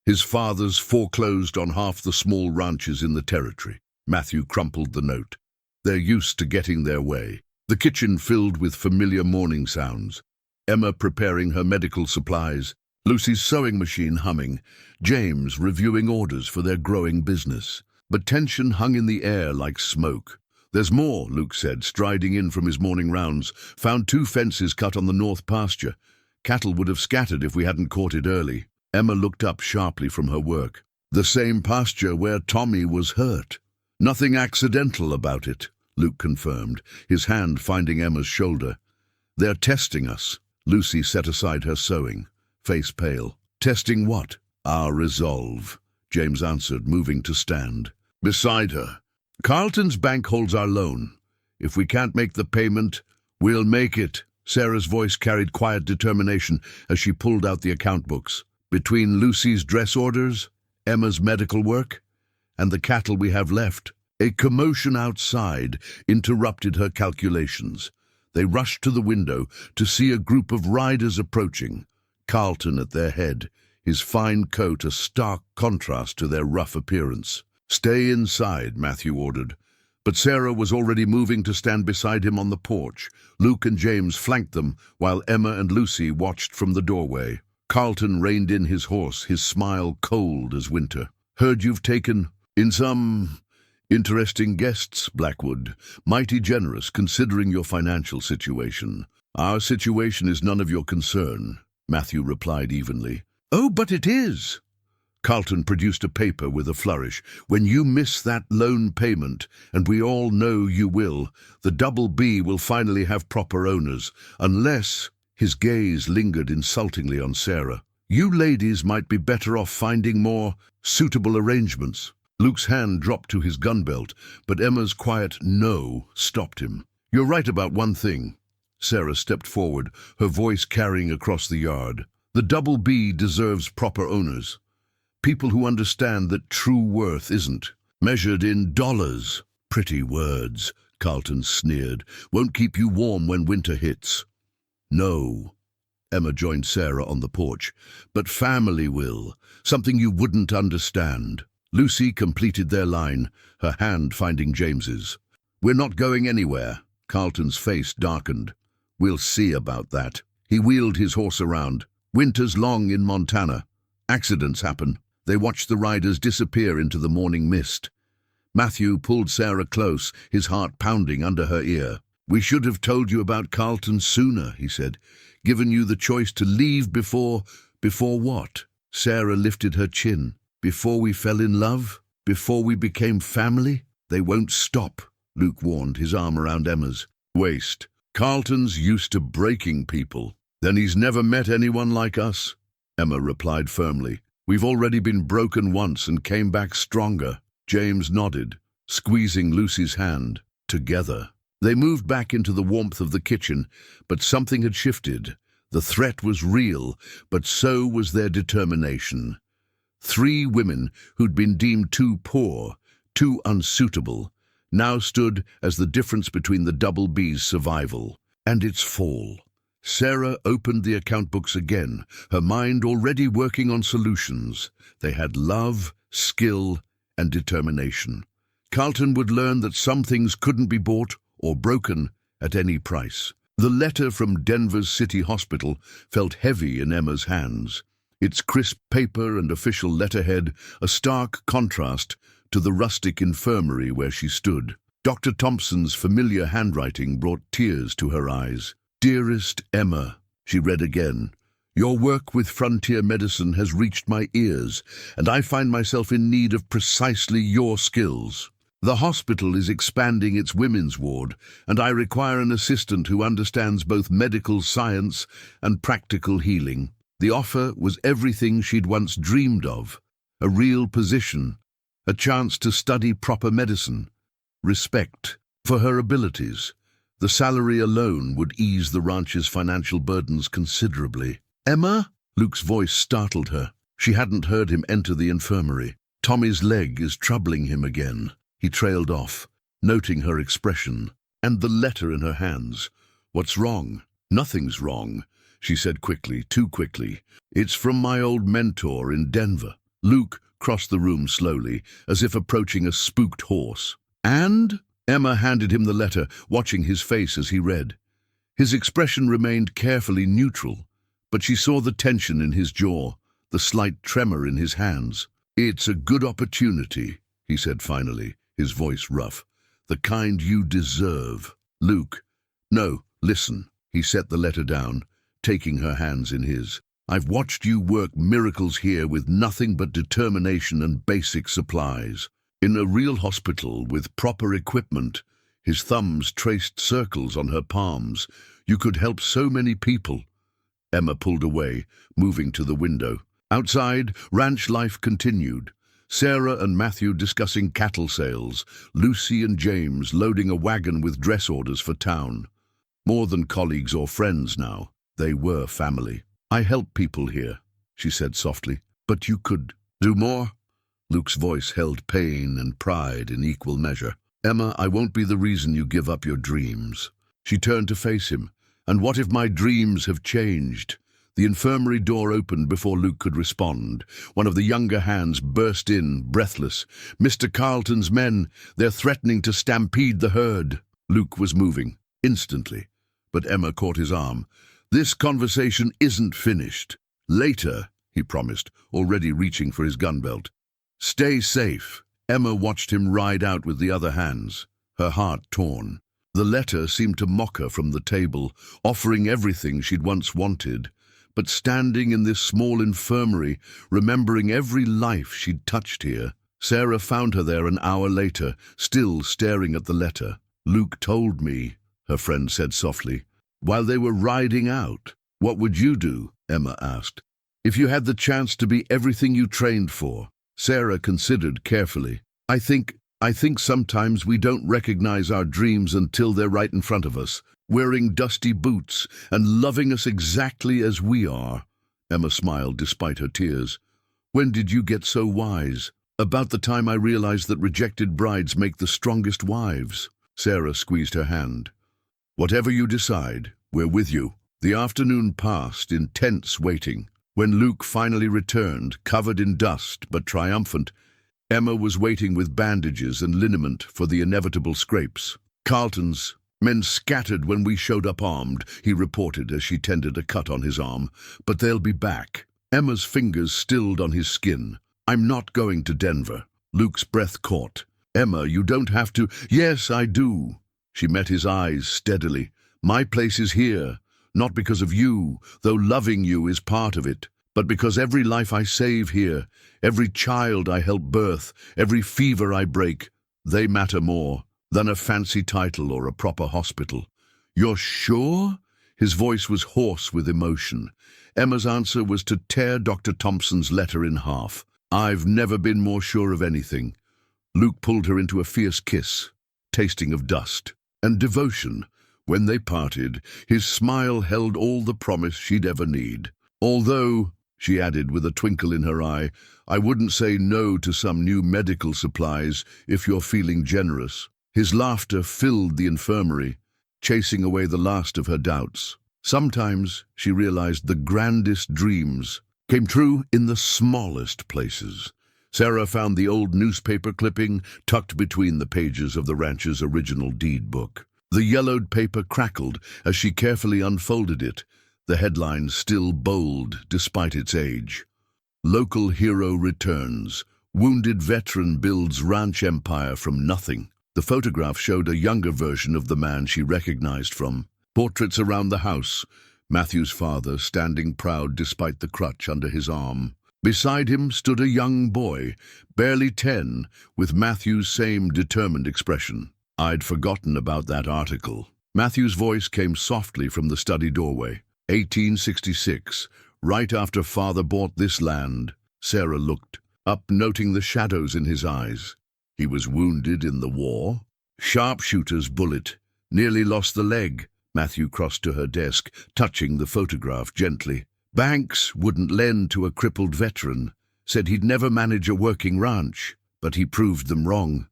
Speaker 1: His father's foreclosed on half the small ranches in the territory. Matthew crumpled the note. They're used to getting their way. The kitchen filled with familiar morning sounds. Emma preparing her medical supplies, Lucy's sewing machine humming, James reviewing orders for their growing business. But tension hung in the air like smoke. "There's more," Luke said, striding in from his morning rounds. "Found 2 fences cut on the north pasture. Cattle would have scattered if we hadn't caught it early." Emma looked up sharply from her work. "The same pasture where Tommy was hurt." "Nothing accidental about it," Luke confirmed, his hand finding Emma's shoulder. "They're testing us." Lucy set aside her sewing, face pale. "Testing what?" "Our resolve," James answered, moving to stand beside her. "Carlton's bank holds our loan. If we can't make the payment, we'll make it." Sarah's voice carried quiet determination as she pulled out the account books. "Between Lucy's dress orders, Emma's medical work, and the cattle we have left." A commotion outside interrupted her calculations. They rushed to the window to see a group of riders approaching, Carlton at their head, his fine coat a stark contrast to their rough appearance. "Stay inside," Matthew ordered. But Sarah was already moving to stand beside him on the porch. Luke and James flanked them, while Emma and Lucy watched from the doorway. Carlton reined in his horse, his smile cold as winter. "Heard you've taken in some interesting guests, Blackwood. Mighty generous, considering your financial situation." "Our situation is none of your concern," Matthew replied evenly. "Oh, but it is." Carlton produced a paper with a flourish. "When you miss that loan payment, and we all know you will, the double B will finally have proper owners, unless—" His gaze lingered insultingly on Sarah. "You ladies might be better off finding more suitable arrangements." Luke's hand dropped to his gun belt, but Emma's quiet "no" stopped him. "You're right about one thing." Sarah stepped forward, her voice carrying across the yard. "The double B deserves proper owners. People who understand that true worth isn't measured in dollars." "Pretty words," Carlton sneered. "Won't keep you warm when winter hits." "No." Emma joined Sarah on the porch. "But family will. Something you wouldn't understand." Lucy completed their line, her hand finding James's. "We're not going anywhere." Carlton's face darkened. "We'll see about that." He wheeled his horse around. "Winter's long in Montana. Accidents happen." They watched the riders disappear into the morning mist. Matthew pulled Sarah close, his heart pounding under her ear. "We should have told you about Carlton sooner," he said. "Given you the choice to leave before what?" Sarah lifted her chin. "Before we fell in love? Before we became family?" "They won't stop," Luke warned, his arm around Emma's waist. "Carlton's used to breaking people." "Then he's never met anyone like us," Emma replied firmly. "We've already been broken once and came back stronger." James nodded, squeezing Lucy's hand. Together. They moved back into the warmth of the kitchen, but something had shifted. The threat was real, but so was their determination. 3 women who'd been deemed too poor, too unsuitable, now stood as the difference between the double B's survival and its fall. Sarah opened the account books again, her mind already working on solutions. They had love, skill, and determination. Carlton would learn that some things couldn't be bought or broken at any price. The letter from Denver's City Hospital felt heavy in Emma's hands, its crisp paper and official letterhead a stark contrast to the rustic infirmary where she stood. Dr. Thompson's familiar handwriting brought tears to her eyes. "Dearest Emma," she read again, "your work with frontier medicine has reached my ears, and I find myself in need of precisely your skills. The hospital is expanding its women's ward, and I require an assistant who understands both medical science and practical healing." The offer was everything she'd once dreamed of: a real position, a chance to study proper medicine, respect for her abilities. The salary alone would ease the ranch's financial burdens considerably. "Emma?" Luke's voice startled her. She hadn't heard him enter the infirmary. "Tommy's leg is troubling him again." He trailed off, noting her expression, and the letter in her hands. "What's wrong?" "Nothing's wrong," she said quickly, too quickly. "It's from my old mentor in Denver." Luke crossed the room slowly, as if approaching a spooked horse. "And?" Emma handed him the letter, watching his face as he read. His expression remained carefully neutral, but she saw the tension in his jaw, the slight tremor in his hands. "It's a good opportunity," he said finally, his voice rough. "The kind you deserve." "Luke, no, listen." He set the letter down, taking her hands in his. "I've watched you work miracles here with nothing but determination and basic supplies. In a real hospital with proper equipment," his thumbs traced circles on her palms, "you could help so many people." Emma pulled away, moving to the window. Outside, ranch life continued. Sarah and Matthew discussing cattle sales, Lucy and James loading a wagon with dress orders for town. More than colleagues or friends now, they were family. "I help people here," she said softly, "but you could do more." Luke's voice held pain and pride in equal measure. "Emma, I won't be the reason you give up your dreams." She turned to face him. "And what if my dreams have changed?" The infirmary door opened before Luke could respond. One of the younger hands burst in, breathless. "Mr. Carlton's men, they're threatening to stampede the herd." Luke was moving, instantly, but Emma caught his arm. "This conversation isn't finished." "Later," he promised, already reaching for his gun belt. "Stay safe." Emma watched him ride out with the other hands, her heart torn. The letter seemed to mock her from the table, offering everything she'd once wanted. But standing in this small infirmary, remembering every life she'd touched here, Sarah found her there an hour later, still staring at the letter. "Luke told me," her friend said softly, "while they were riding out." "What would you do?" Emma asked. "If you had the chance to be everything you trained for?" Sarah considered carefully. I think sometimes we don't recognize our dreams until they're right in front of us, wearing dusty boots and loving us exactly as we are." Emma smiled despite her tears. "When did you get so wise?" "About the time I realized that rejected brides make the strongest wives." Sarah squeezed her hand. "Whatever you decide, we're with you." The afternoon passed in tense waiting. When Luke finally returned, covered in dust but triumphant, Emma was waiting with bandages and liniment for the inevitable scrapes. "Carlton's men scattered when we showed up armed," he reported as she tended a cut on his arm, "but they'll be back." Emma's fingers stilled on his skin. "I'm not going to Denver." Luke's breath caught. "Emma, you don't have to." "Yes, I do." She met his eyes steadily. "My place is here. Not because of you, though loving you is part of it, but because every life I save here, every child I help birth, every fever I break, they matter more than a fancy title or a proper hospital." "You're sure?" His voice was hoarse with emotion. Emma's answer was to tear Dr. Thompson's letter in half. "I've never been more sure of anything." Luke pulled her into a fierce kiss, tasting of dust and devotion. When they parted, his smile held all the promise she'd ever need. "Although," she added with a twinkle in her eye, "I wouldn't say no to some new medical supplies if you're feeling generous." His laughter filled the infirmary, chasing away the last of her doubts. Sometimes, she realized, the grandest dreams came true in the smallest places. Sarah found the old newspaper clipping tucked between the pages of the ranch's original deed book. The yellowed paper crackled as she carefully unfolded it, the headline still bold despite its age. Local hero returns. Wounded veteran builds ranch empire from nothing. The photograph showed a younger version of the man she recognized from portraits around the house. Matthew's father standing proud despite the crutch under his arm. Beside him stood a young boy, barely 10, with Matthew's same determined expression. I'd forgotten about that article. Matthew's voice came softly from the study doorway. 1866, right after father bought this land. Sarah looked up, noting the shadows in his eyes. He was wounded in the war. Sharpshooter's bullet. Nearly lost the leg. Matthew crossed to her desk, touching the photograph gently. Banks wouldn't lend to a crippled veteran. Said he'd never manage a working ranch, but he proved them wrong.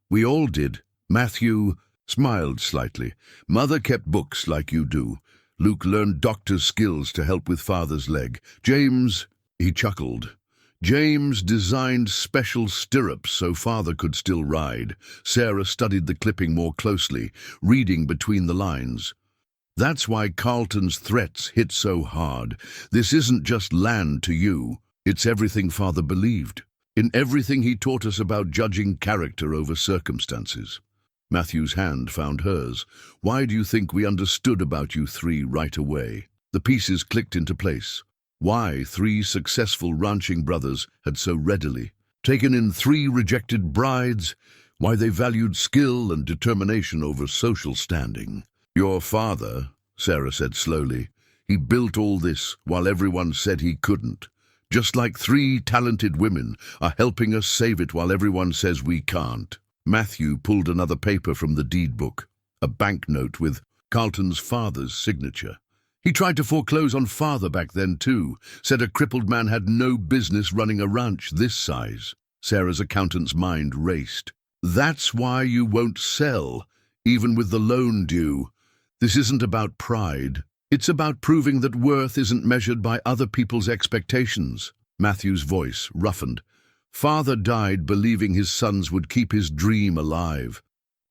Speaker 1: We all did. Matthew smiled slightly. Mother kept books like you do. Luke learned doctor's skills to help with father's leg. James, he chuckled. James designed special stirrups so father could still ride. Sarah studied the clipping more closely, reading between the lines. That's why Carlton's threats hit so hard. This isn't just land to you. It's everything father believed. In everything he taught us about judging character over circumstances. Matthew's hand found hers. Why do you think we understood about you three right away? The pieces clicked into place. Why 3 successful ranching brothers had so readily taken in 3 rejected brides, why they valued skill and determination over social standing. Your father, Sarah said slowly, he built all this while everyone said he couldn't. Just like 3 talented women are helping us save it while everyone says we can't. Matthew pulled another paper from the deed book, a banknote with Carlton's father's signature. He tried to foreclose on father back then too, said a crippled man had no business running a ranch this size. Sarah's accountant's mind raced. That's why you won't sell, even with the loan due. This isn't about pride. It's about proving that worth isn't measured by other people's expectations. Matthew's voice roughened. Father died believing his sons would keep his dream alive.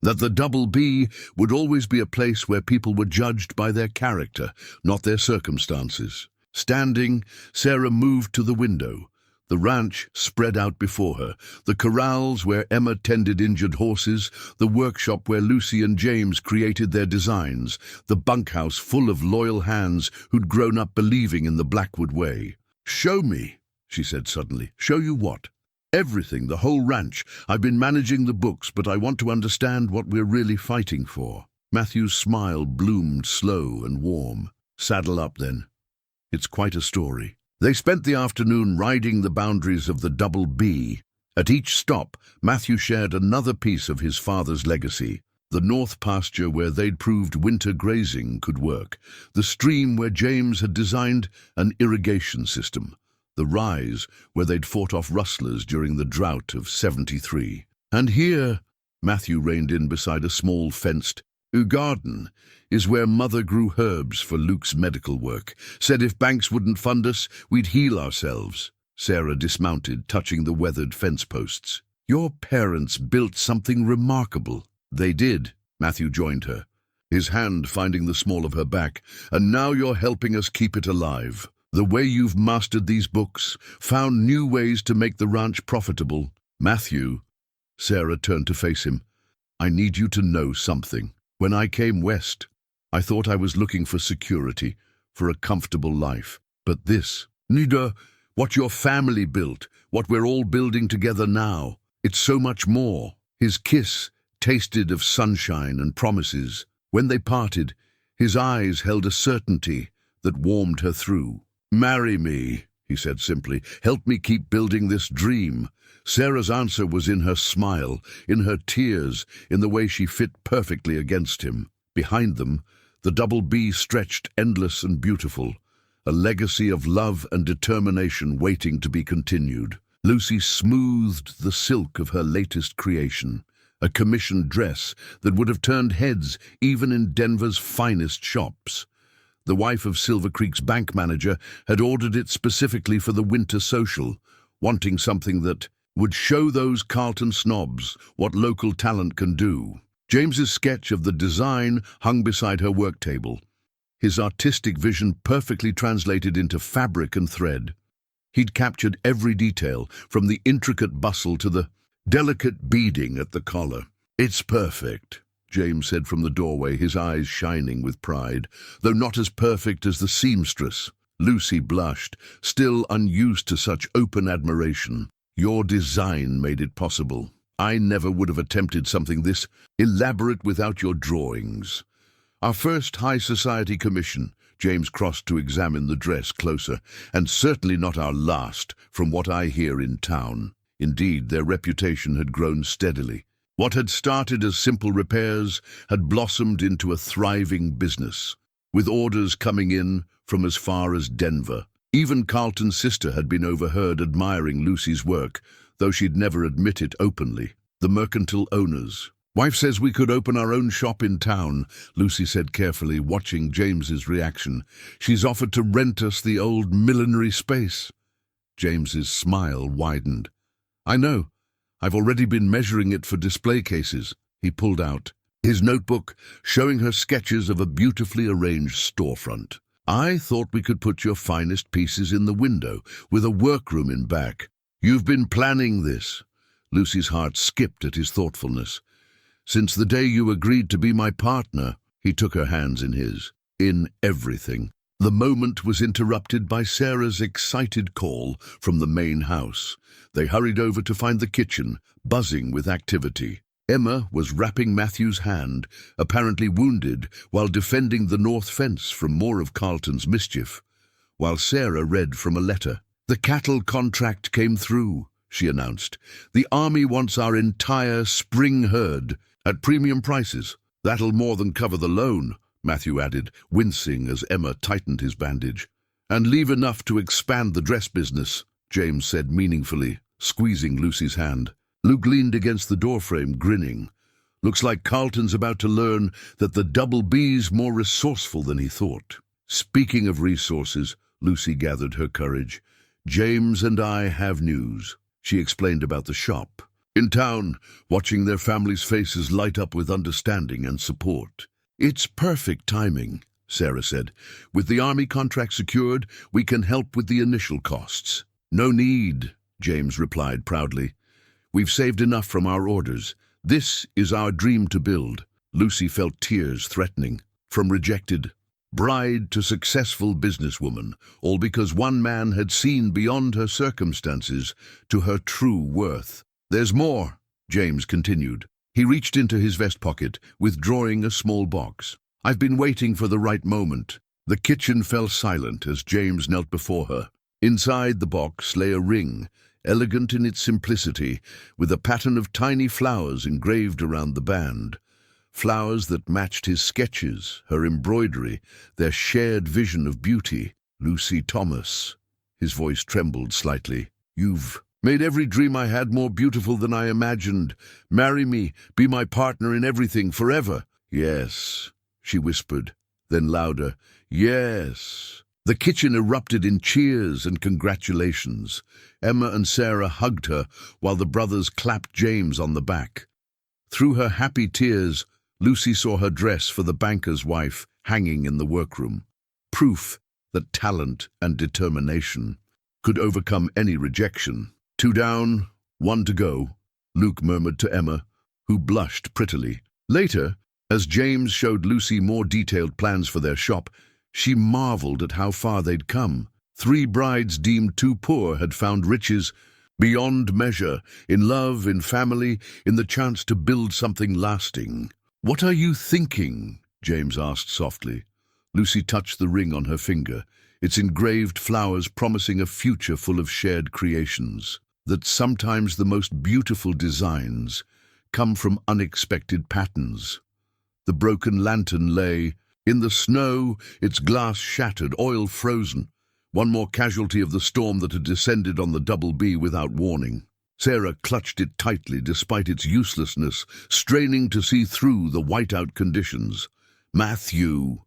Speaker 1: That the Double B would always be a place where people were judged by their character, not their circumstances. Standing, Sarah moved to the window. The ranch spread out before her, the corrals where Emma tended injured horses, the workshop where Lucy and James created their designs, the bunkhouse full of loyal hands who'd grown up believing in the Blackwood way. Show me, she said suddenly. Show you what? Everything, the whole ranch. I've been managing the books, but I want to understand what we're really fighting for. Matthew's smile bloomed slow and warm. Saddle up then. It's quite a story. They spent the afternoon riding the boundaries of the Double B. At each stop, Matthew shared another piece of his father's legacy. The north pasture where they'd proved winter grazing could work. The stream where James had designed an irrigation system. The rise where they'd fought off rustlers during the drought of 73. And here, Matthew reined in beside a small fenced garden, is where Mother grew herbs for Luke's medical work. Said if banks wouldn't fund us, we'd heal ourselves. Sarah dismounted, touching the weathered fence posts. Your parents built something remarkable. They did. Matthew joined her, his hand finding the small of her back. And now you're helping us keep it alive. The way you've mastered these books, found new ways to make the ranch profitable. Matthew, Sarah turned to face him. I need you to know something. When I came west, I thought I was looking for security, for a comfortable life. But this, neither what your family built, what we're all building together now, it's so much more. His kiss tasted of sunshine and promises. When they parted, his eyes held a certainty that warmed her through. Marry me, he said simply. Help me keep building this dream. Sarah's answer was in her smile, in her tears, in the way she fit perfectly against him. Behind them, the Double B stretched endless and beautiful, a legacy of love and determination waiting to be continued. Lucy smoothed the silk of her latest creation, a commissioned dress that would have turned heads even in Denver's finest shops. The wife of Silver Creek's bank manager had ordered it specifically for the winter social, wanting something that would show those Carlton snobs what local talent can do. James's sketch of the design hung beside her work table, his artistic vision perfectly translated into fabric and thread. He'd captured every detail, from the intricate bustle to the delicate beading at the collar. "It's perfect," James said from the doorway, his eyes shining with pride, "though not as perfect as the seamstress." Lucy blushed, still unused to such open admiration. "Your design made it possible. I never would have attempted something this elaborate without your drawings." "Our first high society commission," James crossed to examine the dress closer, "and certainly not our last, from what I hear in town." Indeed, their reputation had grown steadily. What had started as simple repairs had blossomed into a thriving business, with orders coming in from as far as Denver. Even Carlton's sister had been overheard admiring Lucy's work, though she'd never admit it openly. The mercantile owners. "Wife says we could open our own shop in town," Lucy said carefully, watching James's reaction. "She's offered to rent us the old millinery space." James's smile widened. "I know. I've already been measuring it for display cases." He pulled out his notebook, showing her sketches of a beautifully arranged storefront. "I thought we could put your finest pieces in the window, with a workroom in back." "You've been planning this." Lucy's heart skipped at his thoughtfulness. "Since the day you agreed to be my partner." He took her hands in his. "In everything." The moment was interrupted by Sarah's excited call from the main house. They hurried over to find the kitchen, buzzing with activity. Emma was wrapping Matthew's hand, apparently wounded, while defending the north fence from more of Carlton's mischief, while Sarah read from a letter. "The cattle contract came through," she announced. "The army wants our entire spring herd at premium prices. That'll more than cover the loan," Matthew added, wincing as Emma tightened his bandage. "And leave enough to expand the dress business," James said meaningfully, squeezing Lucy's hand. Luke leaned against the doorframe, grinning. "Looks like Carlton's about to learn that the Double B's more resourceful than he thought." "Speaking of resources," Lucy gathered her courage, "James and I have news." She explained about the shop. "In town, watching their families' faces light up with understanding and support." "It's perfect timing," Sarah said. "With the army contract secured, we can help with the initial costs." "No need," James replied proudly. "We've saved enough from our orders. This is our dream to build." Lucy felt tears threatening. From rejected bride to successful businesswoman, all because one man had seen beyond her circumstances to her true worth. "There's more," James continued. He reached into his vest pocket, withdrawing a small box. "I've been waiting for the right moment." The kitchen fell silent as James knelt before her. Inside the box lay a ring, elegant in its simplicity, with a pattern of tiny flowers engraved around the band. Flowers that matched his sketches, her embroidery, their shared vision of beauty. "Lucy Thomas." His voice trembled slightly. "You've made every dream I had more beautiful than I imagined. Marry me, be my partner in everything, forever." "Yes," she whispered, then louder, "Yes." The kitchen erupted in cheers and congratulations. Emma and Sarah hugged her, while the brothers clapped James on the back. Through her happy tears, Lucy saw her dress for the banker's wife hanging in the workroom. Proof that talent and determination could overcome any rejection. "Two down, one to go," Luke murmured to Emma, who blushed prettily. Later, as James showed Lucy more detailed plans for their shop, she marveled at how far they'd come. 3 brides deemed too poor had found riches beyond measure, in love, in family, in the chance to build something lasting. "What are you thinking?" James asked softly. Lucy touched the ring on her finger, its engraved flowers promising a future full of shared creations. That sometimes the most beautiful designs come from unexpected patterns. The broken lantern lay in the snow, its glass shattered, oil frozen. One more casualty of the storm that had descended on the Double B without warning. Sarah clutched it tightly despite its uselessness, straining to see through the whiteout conditions. "Matthew!"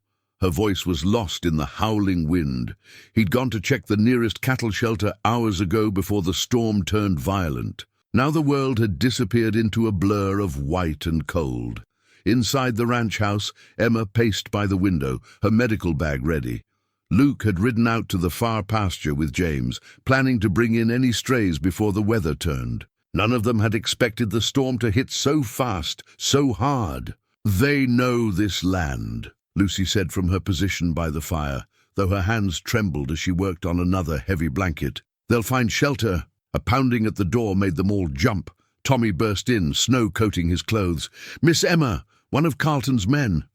Speaker 1: Her voice was lost in the howling wind. He'd gone to check the nearest cattle shelter hours ago before the storm turned violent. Now the world had disappeared into a blur of white and cold. Inside the ranch house, Emma paced by the window, her medical bag ready. Luke had ridden out to the far pasture with James, planning to bring in any strays before the weather turned. None of them had expected the storm to hit so fast, so hard. "They know this land," Lucy said from her position by the fire, though her hands trembled as she worked on another heavy blanket. "They'll find shelter." A pounding at the door made them all jump. Tommy burst in, snow coating his clothes. "Miss Emma, one of Carlton's men.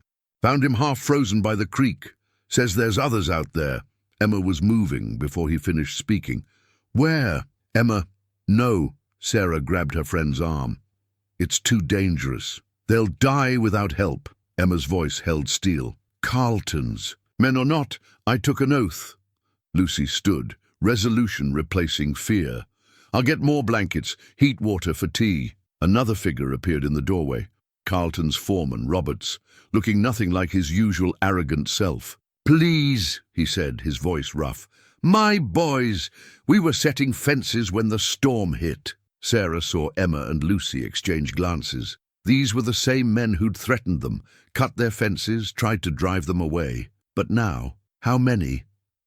Speaker 1: Found him half frozen by the creek. Says there's others out there." Emma was moving before he finished speaking. "Where?" "Emma, no." Sarah grabbed her friend's arm. "It's too dangerous. They'll die without help." Emma's voice held steel. "Carlton's. Men or not, I took an oath." Lucy stood, resolution replacing fear. "I'll get more blankets, heat water for tea." Another figure appeared in the doorway. Carlton's foreman, Roberts, looking nothing like his usual arrogant self. "Please," he said, his voice rough. "My boys, we were setting fences when the storm hit." Sarah saw Emma and Lucy exchange glances. These were the same men who'd threatened them, cut their fences, tried to drive them away. But now, how many?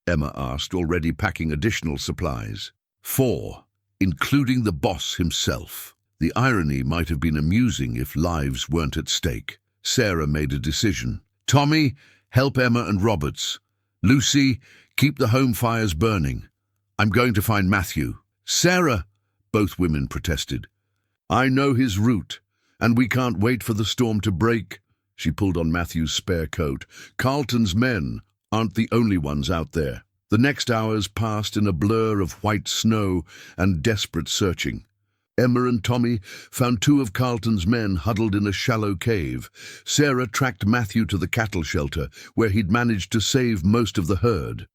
Speaker 1: Emma asked, already packing additional supplies. 4, including the boss himself. The irony might have been amusing if lives weren't at stake. Sarah made a decision. "Tommy, help Emma and Roberts. Lucy, keep the home fires burning. I'm going to find Matthew." "Sarah," both women protested. "I know his route, and we can't wait for the storm to break." She pulled on Matthew's spare coat. "Carlton's men aren't the only ones out there." The next hours passed in a blur of white snow and desperate searching. Emma and Tommy found 2 of Carlton's men huddled in a shallow cave. Sarah tracked Matthew to the cattle shelter, where he'd managed to save most of the herd.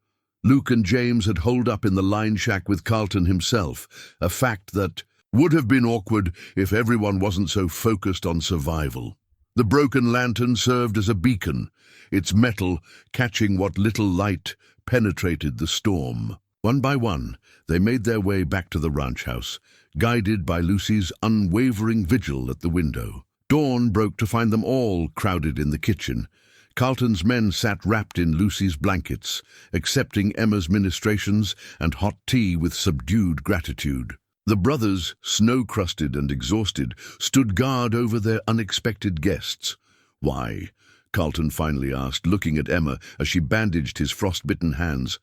Speaker 1: Luke and James had holed up in the line shack with Carlton himself, a fact that would have been awkward if everyone wasn't so focused on survival. The broken lantern served as a beacon, its metal catching what little light penetrated the storm. One by one, they made their way back to the ranch house, guided by Lucy's unwavering vigil at the window. Dawn broke to find them all crowded in the kitchen. Carlton's men sat wrapped in Lucy's blankets, accepting Emma's ministrations and hot tea with subdued gratitude. The brothers, snow-crusted and exhausted, stood guard over their unexpected guests. "Why?" Carlton finally asked, looking at Emma as she bandaged his frost-bitten hands.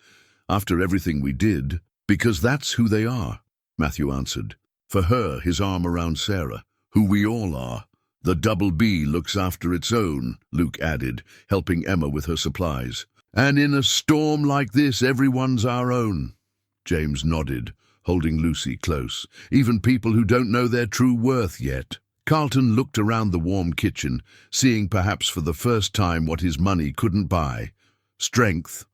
Speaker 1: "After everything we did." "Because that's who they are," Matthew answered. For her, his arm around Sarah. "Who we all are." "The Double B looks after its own," Luke added, helping Emma with her supplies. "And in a storm like this, everyone's our own." James nodded, holding Lucy close. "Even people who don't know their true worth yet." Carlton looked around the warm kitchen, seeing perhaps for the first time what his money couldn't buy. Strength.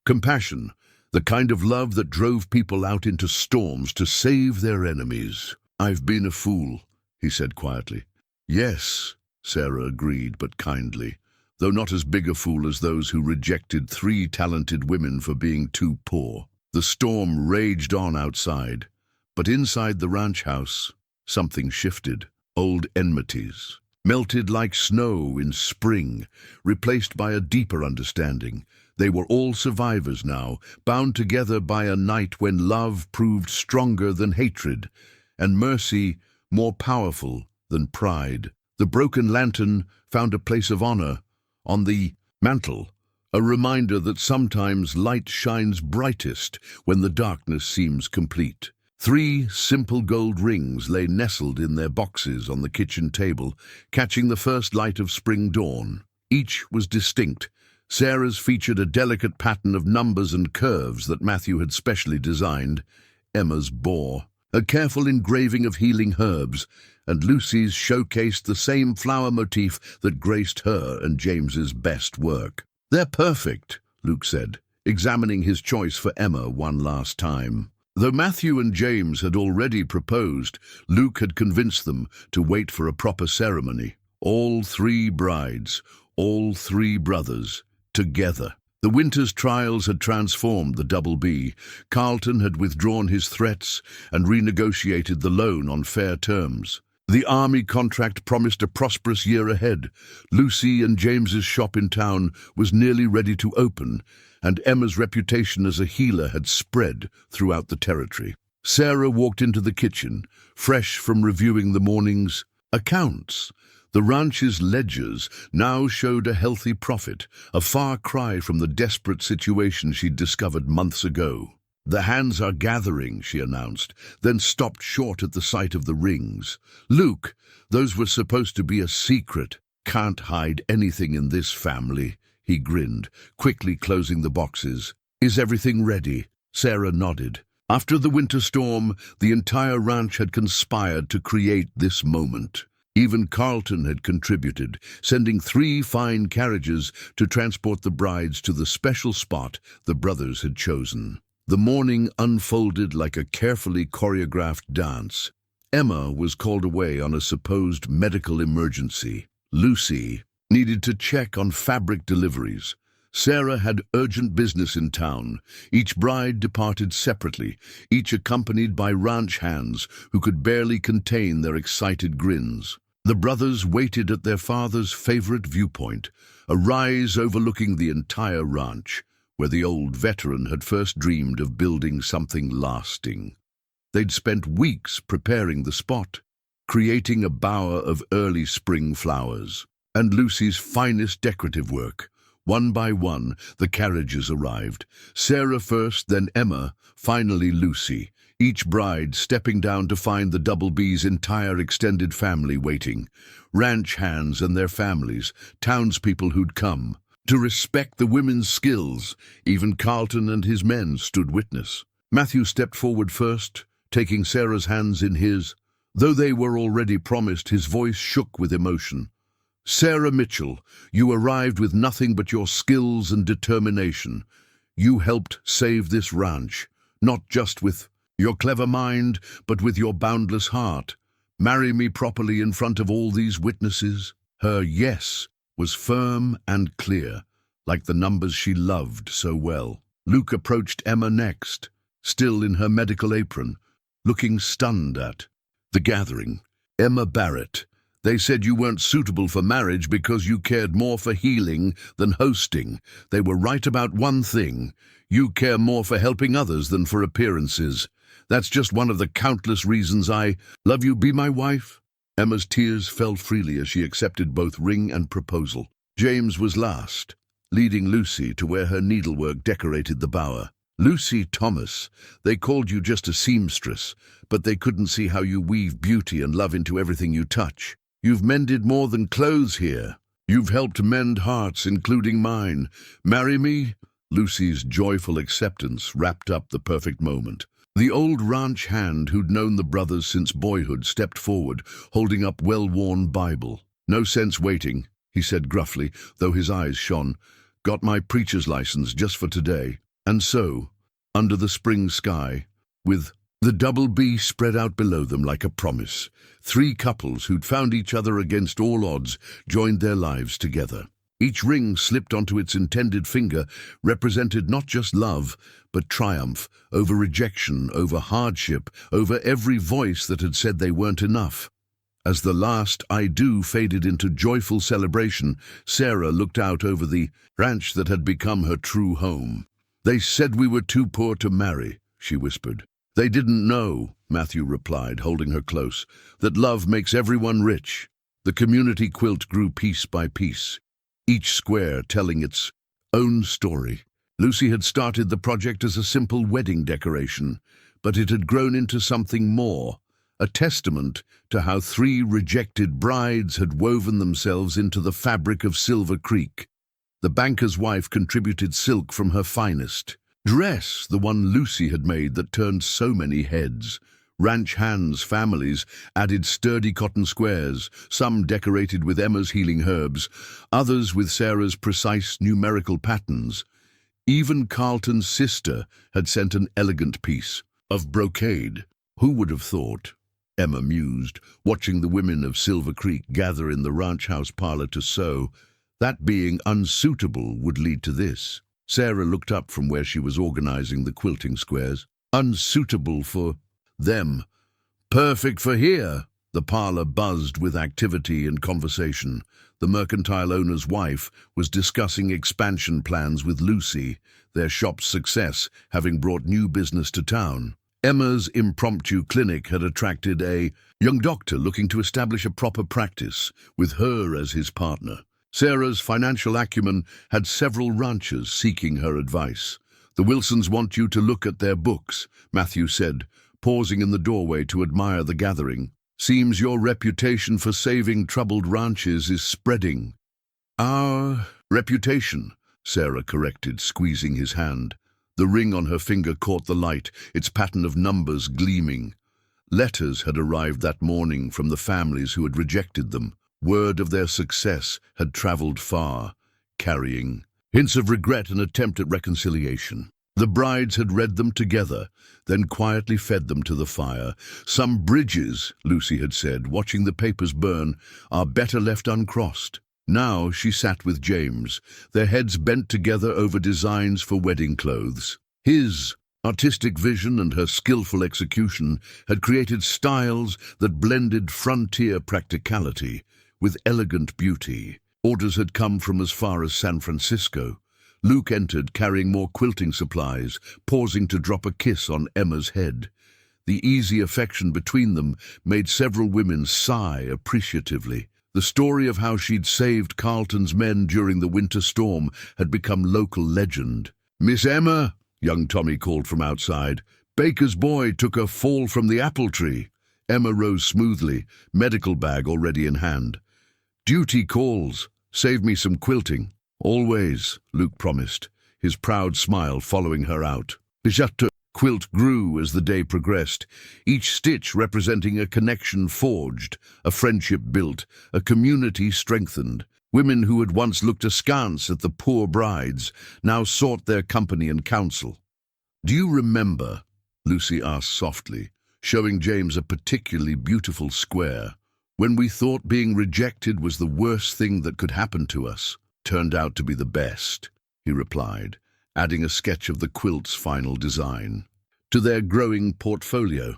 Speaker 1: Compassion. The kind of love that drove people out into storms to save their enemies. "I've been a fool," he said quietly. "Yes," Sarah agreed, but kindly, though not as big a fool as those who rejected 3 talented women for being too poor. The storm raged on outside, but inside the ranch house, something shifted. Old enmities, melted like snow in spring, replaced by a deeper understanding. They were all survivors now, bound together by a night when love proved stronger than hatred, and mercy more powerful than pride. The broken lantern found a place of honor on the mantle, a reminder that sometimes light shines brightest when the darkness seems complete. 3 simple gold rings lay nestled in their boxes on the kitchen table, catching the first light of spring dawn. Each was distinct. Sarah's featured a delicate pattern of numbers and curves that Matthew had specially designed. Emma's bore a careful engraving of healing herbs, and Lucy's showcased the same flower motif that graced her and James's best work. "They're perfect," Luke said, examining his choice for Emma one last time. Though Matthew and James had already proposed, Luke had convinced them to wait for a proper ceremony. All 3 brides, all 3 brothers, together. The winter's trials had transformed the Double B. Carlton had withdrawn his threats and renegotiated the loan on fair terms. The army contract promised a prosperous year ahead. Lucy and James's shop in town was nearly ready to open, and Emma's reputation as a healer had spread throughout the territory. Sarah walked into the kitchen, fresh from reviewing the morning's accounts. The ranch's ledgers now showed a healthy profit, a far cry from the desperate situation she'd discovered months ago. "The hands are gathering," she announced, then stopped short at the sight of the rings. "Luke, those were supposed to be a secret. Can't hide anything in this family," he grinned, quickly closing the boxes. "Is everything ready?" Sarah nodded. After the winter storm, the entire ranch had conspired to create this moment. Even Carlton had contributed, sending 3 fine carriages to transport the brides to the special spot the brothers had chosen. The morning unfolded like a carefully choreographed dance. Emma was called away on a supposed medical emergency. Lucy needed to check on fabric deliveries. Sarah had urgent business in town. Each bride departed separately, each accompanied by ranch hands who could barely contain their excited grins. The brothers waited at their father's favorite viewpoint, a rise overlooking the entire ranch, where the old veteran had first dreamed of building something lasting. They'd spent weeks preparing the spot, creating a bower of early spring flowers, and Lucy's finest decorative work. One by one, the carriages arrived. Sarah first, then Emma, finally Lucy, each bride stepping down to find the Double B's entire extended family waiting. Ranch hands and their families, townspeople who'd come to respect the women's skills. Even Carlton and his men stood witness. Matthew stepped forward first, taking Sarah's hands in his. Though they were already promised, his voice shook with emotion. "Sarah Mitchell, you arrived with nothing but your skills and determination. You helped save this ranch, not just with your clever mind, but with your boundless heart. Marry me properly in front of all these witnesses." Her yes was firm and clear, like the numbers she loved so well. Luke approached Emma next, still in her medical apron, looking stunned at the gathering. "Emma Barrett, they said you weren't suitable for marriage because you cared more for healing than hosting. They were right about one thing. You care more for helping others than for appearances. That's just one of the countless reasons I love you. Be my wife?" Emma's tears fell freely as she accepted both ring and proposal. James was last, leading Lucy to where her needlework decorated the bower. "Lucy Thomas, they called you just a seamstress, but they couldn't see how you weave beauty and love into everything you touch. You've mended more than clothes here. You've helped mend hearts, including mine. Marry me?" Lucy's joyful acceptance wrapped up the perfect moment. The old ranch hand who'd known the brothers since boyhood stepped forward, holding up well-worn Bible. "No sense waiting," he said gruffly, though his eyes shone. "Got my preacher's license just for today." And so, under the spring sky, with the Double B spread out below them like a promise, 3 couples who'd found each other against all odds joined their lives together. Each ring slipped onto its intended finger represented not just love, but triumph over rejection, over hardship, over every voice that had said they weren't enough. As the last "I do" faded into joyful celebration, Sarah looked out over the ranch that had become her true home. "They said we were too poor to marry," she whispered. "They didn't know," Matthew replied, holding her close, "that love makes everyone rich." The community quilt grew piece by piece, each square telling its own story. Lucy had started the project as a simple wedding decoration, but it had grown into something more, a testament to how 3 rejected brides had woven themselves into the fabric of Silver Creek. The banker's wife contributed silk from her finest dress, the one Lucy had made that turned so many heads. Ranch hands' families added sturdy cotton squares, some decorated with Emma's healing herbs, others with Sarah's precise numerical patterns. Even Carlton's sister had sent an elegant piece of brocade. Who would have thought? Emma mused, watching the women of Silver Creek gather in the ranch house parlor to sew. That being unsuitable would lead to this. Sarah looked up from where she was organizing the quilting squares. Unsuitable for them. Perfect for here. The parlor buzzed with activity and conversation. The mercantile owner's wife was discussing expansion plans with Lucy, their shop's success having brought new business to town. Emma's impromptu clinic had attracted a young doctor looking to establish a proper practice, with her as his partner. Sarah's financial acumen had several ranchers seeking her advice. "The Wilsons want you to look at their books," Matthew said, pausing in the doorway to admire the gathering. "Seems your reputation for saving troubled ranches is spreading." "Our reputation," Sarah corrected, squeezing his hand. The ring on her finger caught the light, its pattern of numbers gleaming. Letters had arrived that morning from the families who had rejected them. Word of their success had traveled far, carrying hints of regret and attempt at reconciliation. The brides had read them together, then quietly fed them to the fire. "Some bridges," Lucy had said, watching the papers burn, "are better left uncrossed." Now she sat with James, their heads bent together over designs for wedding clothes. His artistic vision and her skillful execution had created styles that blended frontier practicality with elegant beauty. Orders had come from as far as San Francisco. Luke entered, carrying more quilting supplies, pausing to drop a kiss on Emma's head. The easy affection between them made several women sigh appreciatively. The story of how she'd saved Carlton's men during the winter storm had become local legend. "Miss Emma," young Tommy called from outside, "Baker's boy took a fall from the apple tree." Emma rose smoothly, medical bag already in hand. "Duty calls. Save me some quilting." "Always," Luke promised, his proud smile following her out. The quilt grew as the day progressed, each stitch representing a connection forged, a friendship built, a community strengthened. Women who had once looked askance at the poor brides now sought their company and counsel. "Do you remember," Lucy asked softly, showing James a particularly beautiful square, "when we thought being rejected was the worst thing that could happen to us? Turned out to be the best," he replied, adding a sketch of the quilt's final design to their growing portfolio.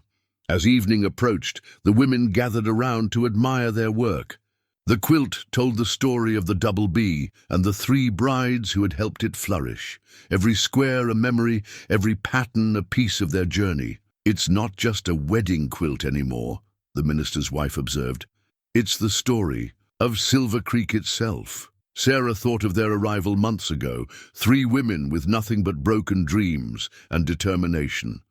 Speaker 1: As evening approached, the women gathered around to admire their work. The quilt told the story of the Double B and the three brides who had helped it flourish. Every square a memory, every pattern a piece of their journey. "It's not just a wedding quilt anymore," the minister's wife observed. "It's the story of Silver Creek itself." Sarah thought of their arrival months ago, three women with nothing but broken dreams and determination.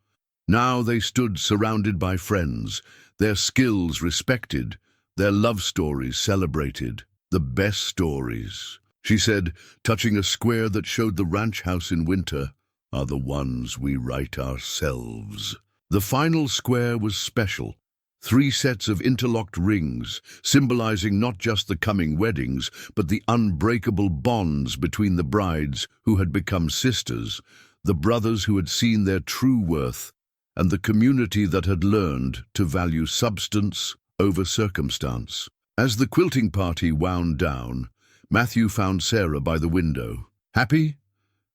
Speaker 1: Now they stood surrounded by friends, their skills respected, their love stories celebrated. "The best stories," she said, touching a square that showed the ranch house in winter, "are the ones we write ourselves." The final square was special. 3 sets of interlocked rings, symbolizing not just the coming weddings, but the unbreakable bonds between the brides who had become sisters, the brothers who had seen their true worth, and the community that had learned to value substance over circumstance. As the quilting party wound down, Matthew found Sarah by the window. "Happy?"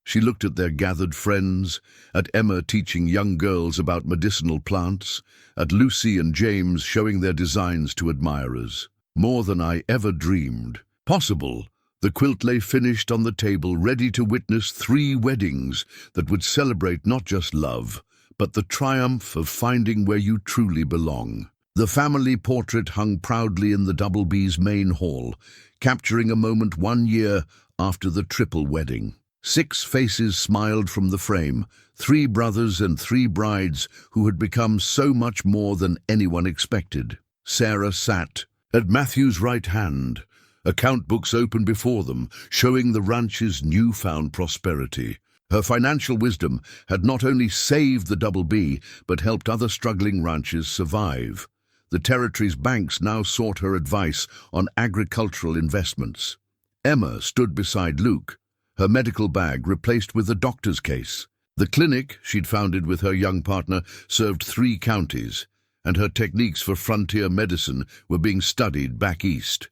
Speaker 1: She looked at their gathered friends, at Emma teaching young girls about medicinal plants, at Lucy and James showing their designs to admirers. "More than I ever dreamed possible." The quilt lay finished on the table, ready to witness 3 weddings that would celebrate not just love, but the triumph of finding where you truly belong. The family portrait hung proudly in the Double B's main hall, capturing a moment 1 year after the triple wedding. 6 faces smiled from the frame, 3 brothers and 3 brides who had become so much more than anyone expected. Sarah sat at Matthew's right hand, account books open before them, showing the ranch's newfound prosperity. Her financial wisdom had not only saved the Double B, but helped other struggling ranches survive. The territory's banks now sought her advice on agricultural investments. Emma stood beside Luke, her medical bag replaced with a doctor's case. The clinic she'd founded with her young partner served 3 counties, and her techniques for frontier medicine were being studied back east.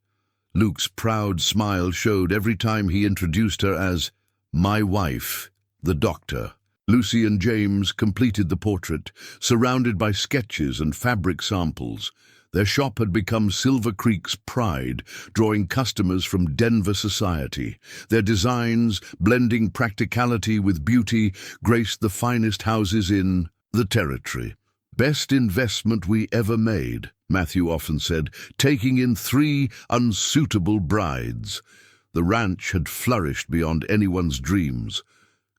Speaker 1: Luke's proud smile showed every time he introduced her as "my wife, the doctor." Lucy and James completed the portrait, surrounded by sketches and fabric samples. Their shop had become Silver Creek's pride, drawing customers from Denver society. Their designs, blending practicality with beauty, graced the finest houses in the territory. "Best investment we ever made," Matthew often said, taking in 3 unsuitable brides. The ranch had flourished beyond anyone's dreams.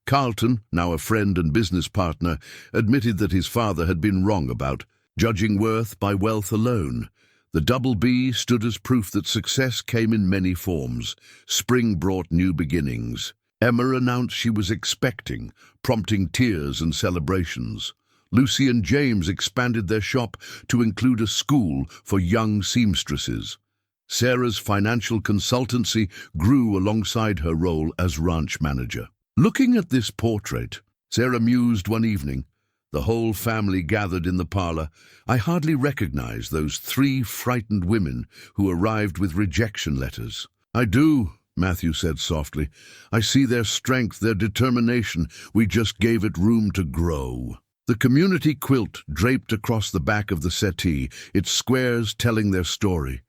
Speaker 1: Carlton, now a friend and business partner, admitted that his father had been wrong about judging worth by wealth alone. The Double B stood as proof that success came in many forms. Spring brought new beginnings. Emma announced she was expecting, prompting tears and celebrations. Lucy and James expanded their shop to include a school for young seamstresses. Sarah's financial consultancy grew alongside her role as ranch manager. Looking at this portrait, Sarah mused one evening. The whole family gathered in the parlor. "I hardly recognize those 3 frightened women who arrived with rejection letters." "I do," Matthew said softly. "I see their strength, their determination. We just gave it room to grow." The community quilt draped across the back of the settee, its squares telling their story.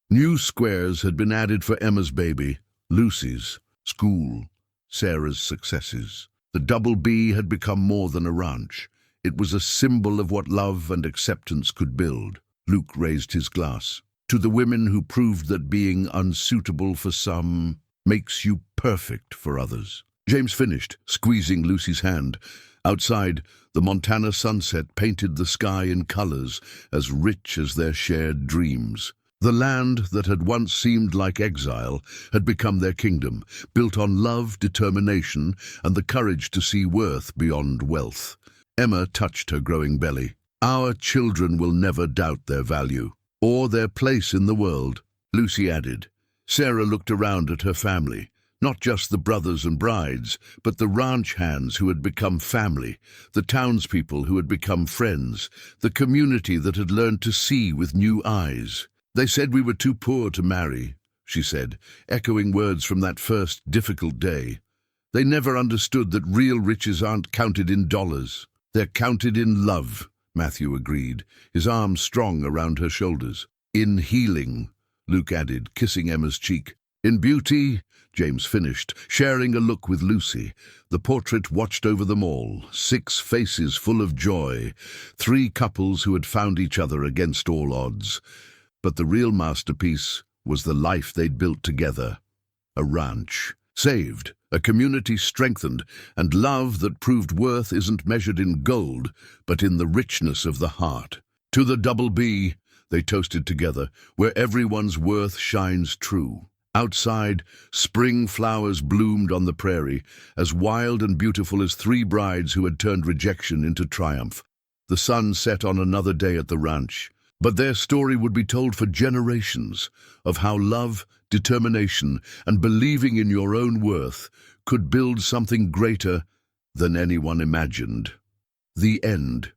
Speaker 1: New squares had been added for Emma's baby, Lucy's, school, Sarah's successes. The Double B had become more than a ranch. It was a symbol of what love and acceptance could build. Luke raised his glass. "To the women who proved that being unsuitable for some makes you perfect for others." James finished, squeezing Lucy's hand. Outside, the Montana sunset painted the sky in colors as rich as their shared dreams. The land that had once seemed like exile had become their kingdom, built on love, determination, and the courage to see worth beyond wealth. Emma touched her growing belly. "Our children will never doubt their value, or their place in the world," Lucy added. Sarah looked around at her family, not just the brothers and brides, but the ranch hands who had become family, the townspeople who had become friends, the community that had learned to see with new eyes. "They said we were too poor to marry," she said, echoing words from that first difficult day. "They never understood that real riches aren't counted in dollars. They're counted in love," Matthew agreed, his arms strong around her shoulders. "In healing," Luke added, kissing Emma's cheek. "In beauty," James finished, sharing a look with Lucy. The portrait watched over them all, 6 faces full of joy, 3 couples who had found each other against all odds. But the real masterpiece was the life they'd built together. A ranch saved, a community strengthened, and love that proved worth isn't measured in gold, but in the richness of the heart. "To the Double B," they toasted together, "where everyone's worth shines true." Outside, spring flowers bloomed on the prairie, as wild and beautiful as 3 brides who had turned rejection into triumph. The sun set on another day at the ranch, but their story would be told for generations of how love, determination, and believing in your own worth could build something greater than anyone imagined. The end.